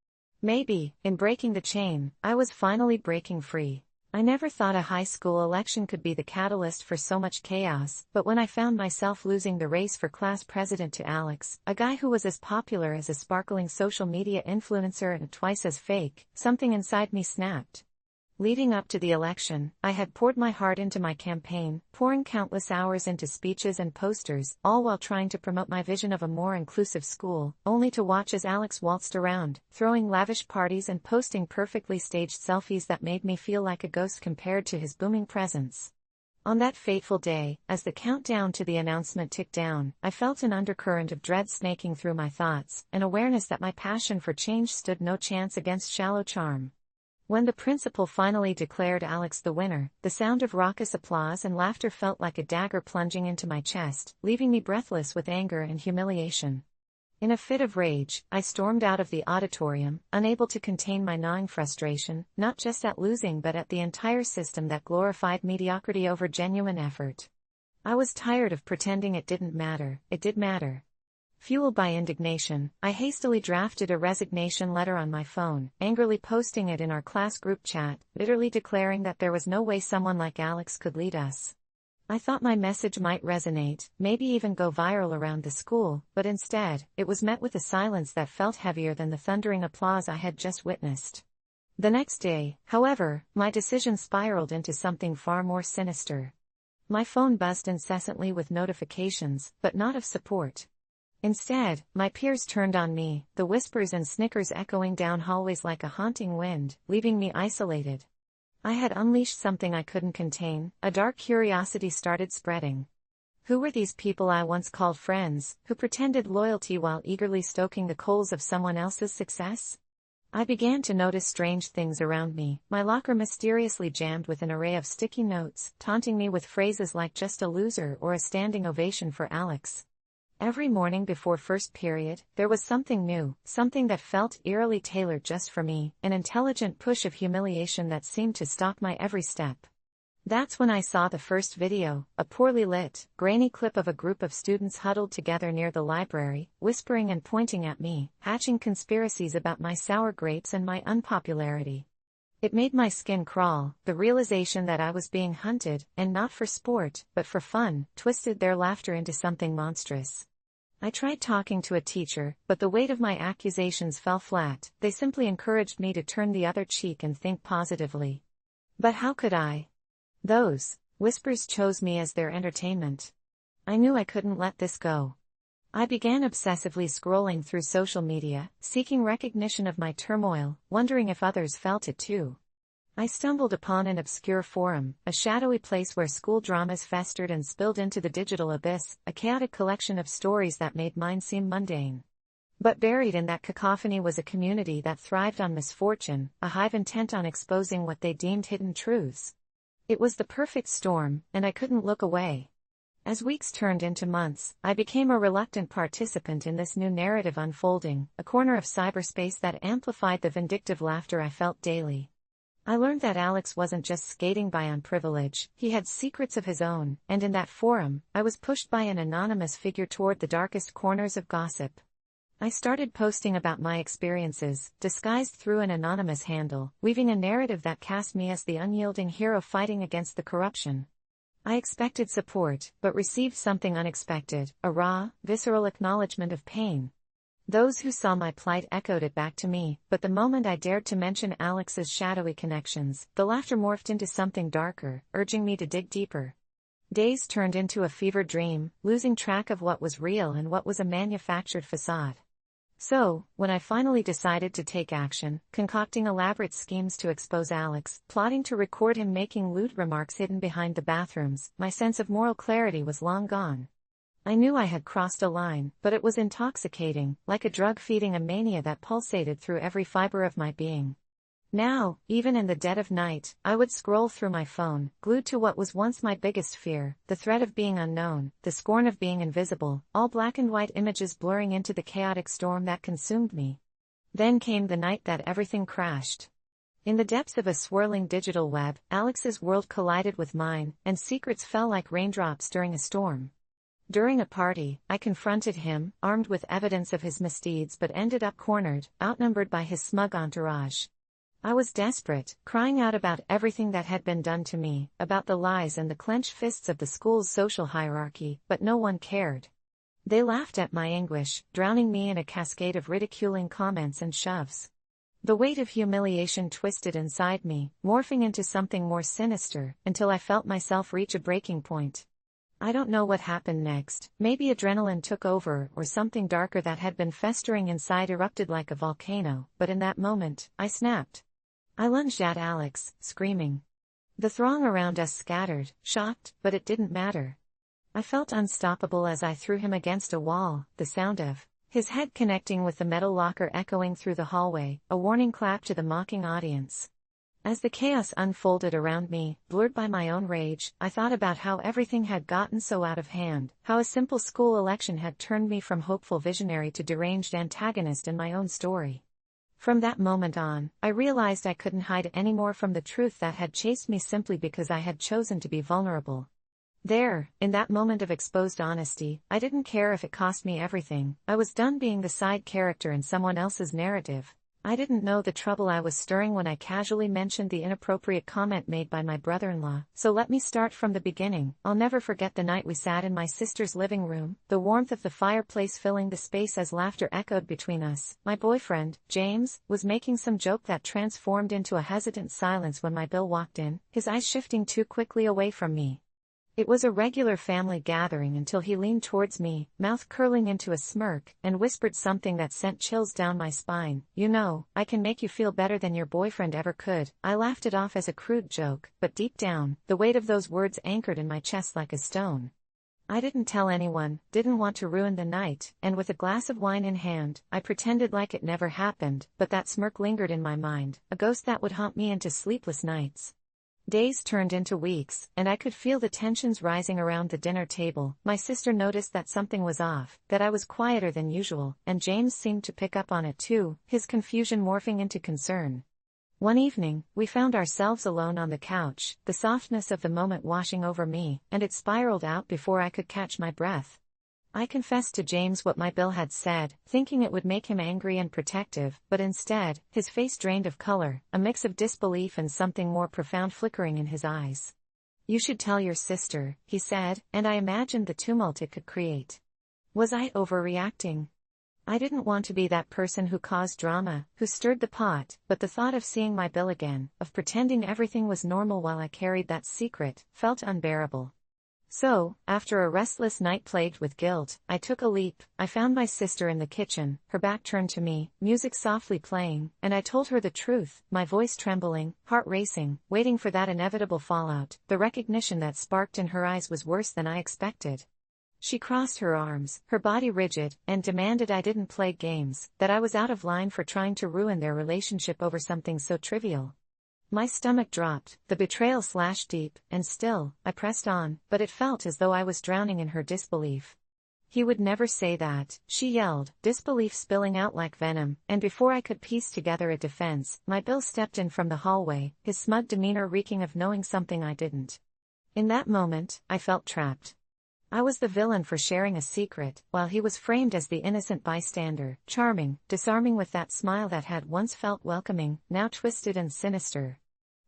Maybe, in breaking the chain, I was finally breaking free. I never thought a high school election could be the catalyst for so much chaos, but when I found myself losing the race for class president to Alex, a guy who was as popular as a sparkling social media influencer and twice as fake, something inside me snapped. Leading up to the election, I had poured my heart into my campaign, pouring countless hours into speeches and posters, all while trying to promote my vision of a more inclusive school, only to watch as Alex waltzed around, throwing lavish parties and posting perfectly staged selfies that made me feel like a ghost compared to his booming presence. On that fateful day, as the countdown to the announcement ticked down, I felt an undercurrent of dread snaking through my thoughts, an awareness that my passion for change stood no chance against shallow charm. When the principal finally declared Alex the winner, the sound of raucous applause and laughter felt like a dagger plunging into my chest, leaving me breathless with anger and humiliation. In a fit of rage, I stormed out of the auditorium, unable to contain my gnawing frustration, not just at losing but at the entire system that glorified mediocrity over genuine effort. I was tired of pretending it didn't matter. It did matter. Fueled by indignation, I hastily drafted a resignation letter on my phone, angrily posting it in our class group chat, bitterly declaring that there was no way someone like Alex could lead us. I thought my message might resonate, maybe even go viral around the school, but instead, it was met with a silence that felt heavier than the thundering applause I had just witnessed. The next day, however, my decision spiraled into something far more sinister. My phone buzzed incessantly with notifications, but not of support. Instead, my peers turned on me, the whispers and snickers echoing down hallways like a haunting wind, leaving me isolated. I had unleashed something I couldn't contain. A dark curiosity started spreading. Who were these people I once called friends, who pretended loyalty while eagerly stoking the coals of someone else's success? I began to notice strange things around me, my locker mysteriously jammed with an array of sticky notes, taunting me with phrases like "just a loser" or "a standing ovation for Alex." Every morning before first period, there was something new, something that felt eerily tailored just for me, an intelligent push of humiliation that seemed to stalk my every step. That's when I saw the first video, a poorly lit, grainy clip of a group of students huddled together near the library, whispering and pointing at me, hatching conspiracies about my sour grapes and my unpopularity. It made my skin crawl. The realization that I was being hunted, and not for sport, but for fun, twisted their laughter into something monstrous. I tried talking to a teacher, but the weight of my accusations fell flat. They simply encouraged me to turn the other cheek and think positively. But how could I? Those whispers chose me as their entertainment. I knew I couldn't let this go. I began obsessively scrolling through social media, seeking recognition of my turmoil, wondering if others felt it too. I stumbled upon an obscure forum, a shadowy place where school dramas festered and spilled into the digital abyss, a chaotic collection of stories that made mine seem mundane. But buried in that cacophony was a community that thrived on misfortune, a hive intent on exposing what they deemed hidden truths. It was the perfect storm, and I couldn't look away. As weeks turned into months, I became a reluctant participant in this new narrative unfolding, a corner of cyberspace that amplified the vindictive laughter I felt daily. I learned that Alex wasn't just skating by on privilege, he had secrets of his own, and in that forum, I was pushed by an anonymous figure toward the darkest corners of gossip. I started posting about my experiences, disguised through an anonymous handle, weaving a narrative that cast me as the unyielding hero fighting against the corruption. I expected support, but received something unexpected, a raw, visceral acknowledgement of pain. Those who saw my plight echoed it back to me, but the moment I dared to mention Alex's shadowy connections, the laughter morphed into something darker, urging me to dig deeper. Days turned into a fevered dream, losing track of what was real and what was a manufactured facade. So, when I finally decided to take action, concocting elaborate schemes to expose Alex, plotting to record him making lewd remarks hidden behind the bathrooms, my sense of moral clarity was long gone. I knew I had crossed a line, but it was intoxicating, like a drug feeding a mania that pulsated through every fiber of my being. Now, even in the dead of night, I would scroll through my phone, glued to what was once my biggest fear, the threat of being unknown, the scorn of being invisible, all black and white images blurring into the chaotic storm that consumed me. Then came the night that everything crashed. In the depths of a swirling digital web, Alex's world collided with mine, and secrets fell like raindrops during a storm. During a party, I confronted him, armed with evidence of his misdeeds, but ended up cornered, outnumbered by his smug entourage. I was desperate, crying out about everything that had been done to me, about the lies and the clenched fists of the school's social hierarchy, but no one cared. They laughed at my anguish, drowning me in a cascade of ridiculing comments and shoves. The weight of humiliation twisted inside me, morphing into something more sinister, until I felt myself reach a breaking point. I don't know what happened next. Maybe adrenaline took over, or something darker that had been festering inside erupted like a volcano, but in that moment, I snapped. I lunged at Alex, screaming. The throng around us scattered, shocked, but it didn't matter. I felt unstoppable as I threw him against a wall, the sound of his head connecting with the metal locker echoing through the hallway, a warning clap to the mocking audience. As the chaos unfolded around me, blurred by my own rage, I thought about how everything had gotten so out of hand, how a simple school election had turned me from hopeful visionary to deranged antagonist in my own story. From that moment on, I realized I couldn't hide any more from the truth that had chased me simply because I had chosen to be vulnerable. There, in that moment of exposed honesty, I didn't care if it cost me everything. I was done being the side character in someone else's narrative. I didn't know the trouble I was stirring when I casually mentioned the inappropriate comment made by my brother-in-law, so let me start from the beginning. I'll never forget the night we sat in my sister's living room, the warmth of the fireplace filling the space as laughter echoed between us. My boyfriend, James, was making some joke that transformed into a hesitant silence when my Bill walked in, his eyes shifting too quickly away from me. It was a regular family gathering until he leaned towards me, mouth curling into a smirk, and whispered something that sent chills down my spine. "You know, I can make you feel better than your boyfriend ever could." I laughed it off as a crude joke, but deep down, the weight of those words anchored in my chest like a stone. I didn't tell anyone, didn't want to ruin the night, and with a glass of wine in hand, I pretended like it never happened, but that smirk lingered in my mind, a ghost that would haunt me into sleepless nights. Days turned into weeks, and I could feel the tensions rising around the dinner table. My sister noticed that something was off, that I was quieter than usual, and James seemed to pick up on it too, his confusion morphing into concern. One evening, we found ourselves alone on the couch, the softness of the moment washing over me, and it spiraled out before I could catch my breath. I confessed to James what my Bill had said, thinking it would make him angry and protective, but instead, his face drained of color, a mix of disbelief and something more profound flickering in his eyes. "You should tell your sister," he said, and I imagined the tumult it could create. Was I overreacting? I didn't want to be that person who caused drama, who stirred the pot, but the thought of seeing my Bill again, of pretending everything was normal while I carried that secret, felt unbearable. So, after a restless night plagued with guilt, I took a leap. I found my sister in the kitchen, her back turned to me, music softly playing, and I told her the truth, my voice trembling, heart racing, waiting for that inevitable fallout. The recognition that sparked in her eyes was worse than I expected. She crossed her arms, her body rigid, and demanded I didn't play games, that I was out of line for trying to ruin their relationship over something so trivial. My stomach dropped, the betrayal slashed deep, and still, I pressed on, but it felt as though I was drowning in her disbelief. "He would never say that," she yelled, disbelief spilling out like venom, and before I could piece together a defense, my Bill stepped in from the hallway, his smug demeanor reeking of knowing something I didn't. In that moment, I felt trapped. I was the villain for sharing a secret, while he was framed as the innocent bystander, charming, disarming with that smile that had once felt welcoming, now twisted and sinister.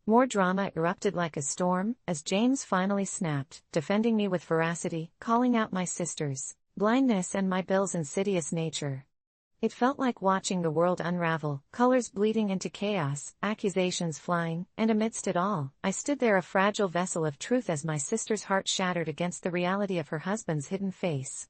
More drama erupted like a storm, as James finally snapped, defending me with veracity, calling out my sister's blindness and my Bill's insidious nature. It felt like watching the world unravel, colors bleeding into chaos, accusations flying, and amidst it all, I stood there a fragile vessel of truth as my sister's heart shattered against the reality of her husband's hidden face.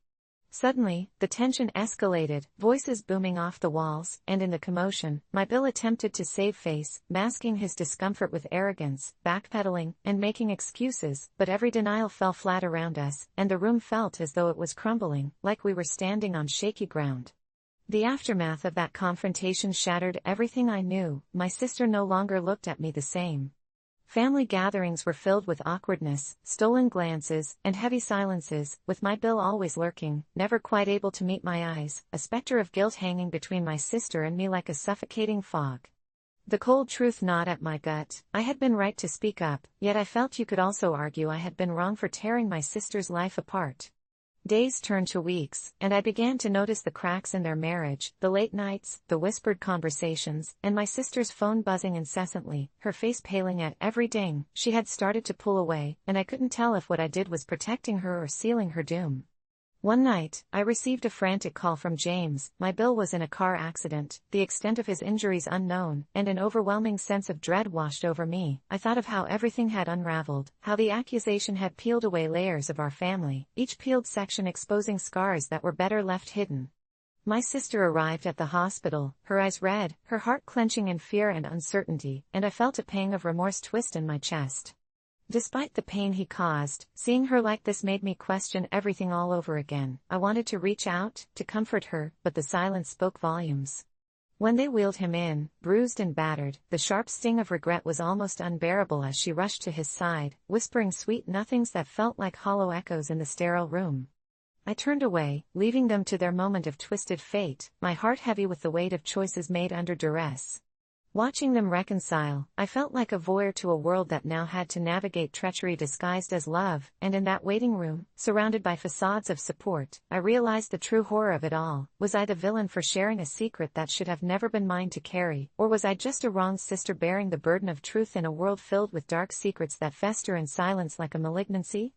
Suddenly, the tension escalated, voices booming off the walls, and in the commotion, my Bill attempted to save face, masking his discomfort with arrogance, backpedaling, and making excuses, but every denial fell flat around us, and the room felt as though it was crumbling, like we were standing on shaky ground. The aftermath of that confrontation shattered everything I knew. My sister no longer looked at me the same. Family gatherings were filled with awkwardness, stolen glances, and heavy silences, with my Bill always lurking, never quite able to meet my eyes, a specter of guilt hanging between my sister and me like a suffocating fog. The cold truth gnawed at my gut. I had been right to speak up, yet I felt you could also argue I had been wrong for tearing my sister's life apart. Days turned to weeks, and I began to notice the cracks in their marriage, the late nights, the whispered conversations, and my sister's phone buzzing incessantly, her face paling at every ding. She had started to pull away, and I couldn't tell if what I did was protecting her or sealing her doom. One night, I received a frantic call from James. My Bill was in a car accident, the extent of his injuries unknown, and an overwhelming sense of dread washed over me. I thought of how everything had unraveled, how the accusation had peeled away layers of our family, each peeled section exposing scars that were better left hidden. My sister arrived at the hospital, her eyes red, her heart clenching in fear and uncertainty, and I felt a pang of remorse twist in my chest. Despite the pain he caused, seeing her like this made me question everything all over again. I wanted to reach out, to comfort her, but the silence spoke volumes. When they wheeled him in, bruised and battered, the sharp sting of regret was almost unbearable as she rushed to his side, whispering sweet nothings that felt like hollow echoes in the sterile room. I turned away, leaving them to their moment of twisted fate, my heart heavy with the weight of choices made under duress. Watching them reconcile, I felt like a voyeur to a world that now had to navigate treachery disguised as love, and in that waiting room, surrounded by facades of support, I realized the true horror of it all. Was I the villain for sharing a secret that should have never been mine to carry, or was I just a wronged sister bearing the burden of truth in a world filled with dark secrets that fester in silence like a malignancy?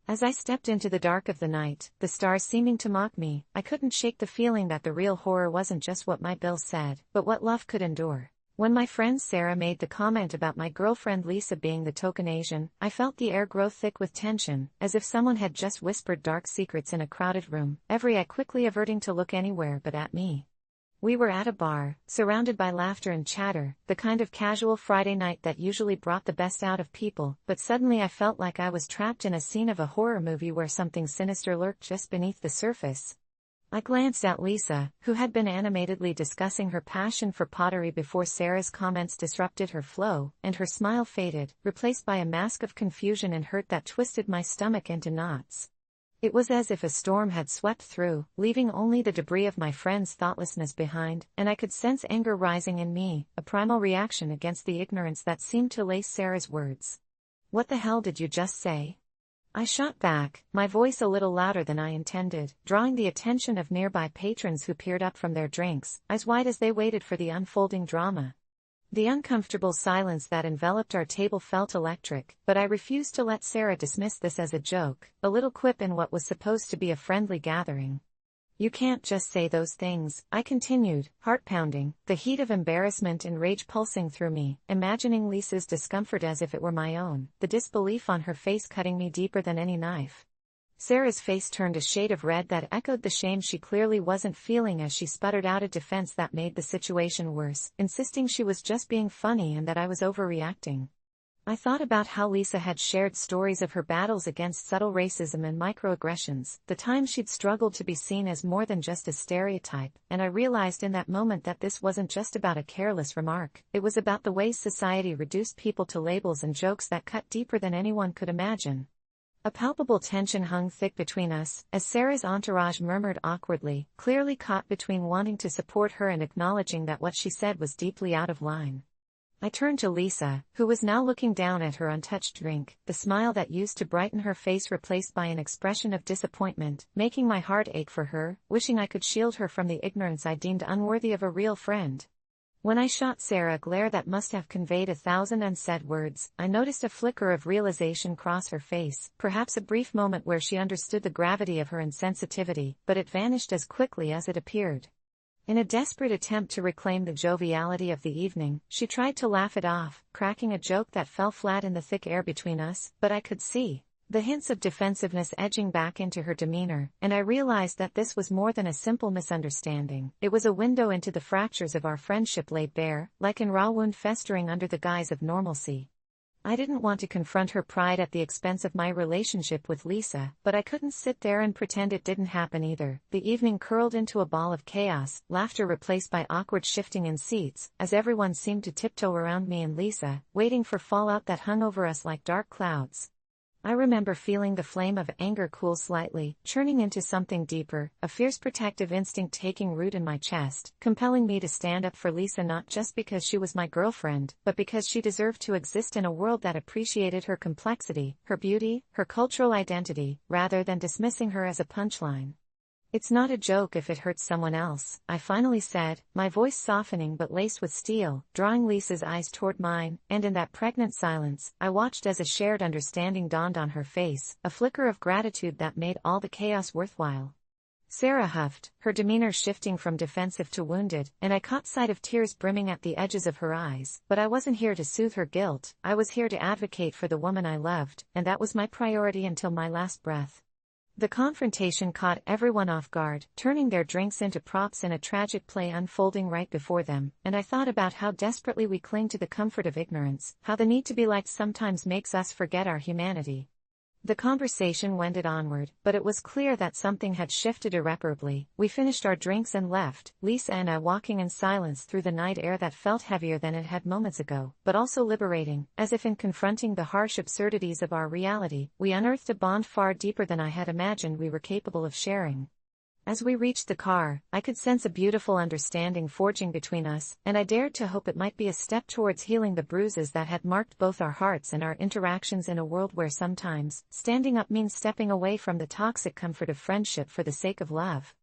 As I stepped into the dark of the night, the stars seeming to mock me, I couldn't shake the feeling that the real horror wasn't just what my bill said, but what love could endure. When my friend Sarah made the comment about my girlfriend Lisa being the token Asian, I felt the air grow thick with tension, as if someone had just whispered dark secrets in a crowded room, every eye quickly averting to look anywhere but at me. We were at a bar, surrounded by laughter and chatter, the kind of casual Friday night that usually brought the best out of people, but suddenly I felt like I was trapped in a scene of a horror movie where something sinister lurked just beneath the surface. I glanced at Lisa, who had been animatedly discussing her passion for pottery before Sarah's comments disrupted her flow, and her smile faded, replaced by a mask of confusion and hurt that twisted my stomach into knots. It was as if a storm had swept through, leaving only the debris of my friend's thoughtlessness behind, and I could sense anger rising in me, a primal reaction against the ignorance that seemed to lace Sarah's words. "What the hell did you just say?" I shot back, my voice a little louder than I intended, drawing the attention of nearby patrons who peered up from their drinks, eyes wide as they waited for the unfolding drama. The uncomfortable silence that enveloped our table felt electric, but I refused to let Sarah dismiss this as a joke, a little quip in what was supposed to be a friendly gathering. "You can't just say those things," I continued, heart pounding, the heat of embarrassment and rage pulsing through me, imagining Lisa's discomfort as if it were my own, the disbelief on her face cutting me deeper than any knife. Sarah's face turned a shade of red that echoed the shame she clearly wasn't feeling as she sputtered out a defense that made the situation worse, insisting she was just being funny and that I was overreacting. I thought about how Lisa had shared stories of her battles against subtle racism and microaggressions, the times she'd struggled to be seen as more than just a stereotype, and I realized in that moment that this wasn't just about a careless remark, it was about the ways society reduced people to labels and jokes that cut deeper than anyone could imagine. A palpable tension hung thick between us, as Sarah's entourage murmured awkwardly, clearly caught between wanting to support her and acknowledging that what she said was deeply out of line. I turned to Lisa, who was now looking down at her untouched drink, the smile that used to brighten her face replaced by an expression of disappointment, making my heart ache for her, wishing I could shield her from the ignorance I deemed unworthy of a real friend. When I shot Sarah a glare that must have conveyed 1,000 unsaid words, I noticed a flicker of realization cross her face, perhaps a brief moment where she understood the gravity of her insensitivity, but it vanished as quickly as it appeared. In a desperate attempt to reclaim the joviality of the evening, she tried to laugh it off, cracking a joke that fell flat in the thick air between us, but I could see the hints of defensiveness edging back into her demeanor, and I realized that this was more than a simple misunderstanding. It was a window into the fractures of our friendship laid bare, like a raw wound festering under the guise of normalcy. I didn't want to confront her pride at the expense of my relationship with Lisa, but I couldn't sit there and pretend it didn't happen either. The evening curled into a ball of chaos, laughter replaced by awkward shifting in seats, as everyone seemed to tiptoe around me and Lisa, waiting for fallout that hung over us like dark clouds. I remember feeling the flame of anger cool slightly, churning into something deeper, a fierce protective instinct taking root in my chest, compelling me to stand up for Lisa not just because she was my girlfriend, but because she deserved to exist in a world that appreciated her complexity, her beauty, her cultural identity, rather than dismissing her as a punchline. "It's not a joke if it hurts someone else," I finally said, my voice softening but laced with steel, drawing Lisa's eyes toward mine, and in that pregnant silence, I watched as a shared understanding dawned on her face, a flicker of gratitude that made all the chaos worthwhile. Sarah huffed, her demeanor shifting from defensive to wounded, and I caught sight of tears brimming at the edges of her eyes, but I wasn't here to soothe her guilt, I was here to advocate for the woman I loved, and that was my priority until my last breath. The confrontation caught everyone off guard, turning their drinks into props in a tragic play unfolding right before them, and I thought about how desperately we cling to the comfort of ignorance, how the need to be liked sometimes makes us forget our humanity. The conversation wended onward, but it was clear that something had shifted irreparably. We finished our drinks and left, Lisa and I walking in silence through the night air that felt heavier than it had moments ago, but also liberating, as if in confronting the harsh absurdities of our reality, we unearthed a bond far deeper than I had imagined we were capable of sharing. As we reached the car, I could sense a beautiful understanding forging between us, and I dared to hope it might be a step towards healing the bruises that had marked both our hearts and our interactions in a world where sometimes, standing up means stepping away from the toxic comfort of friendship for the sake of love.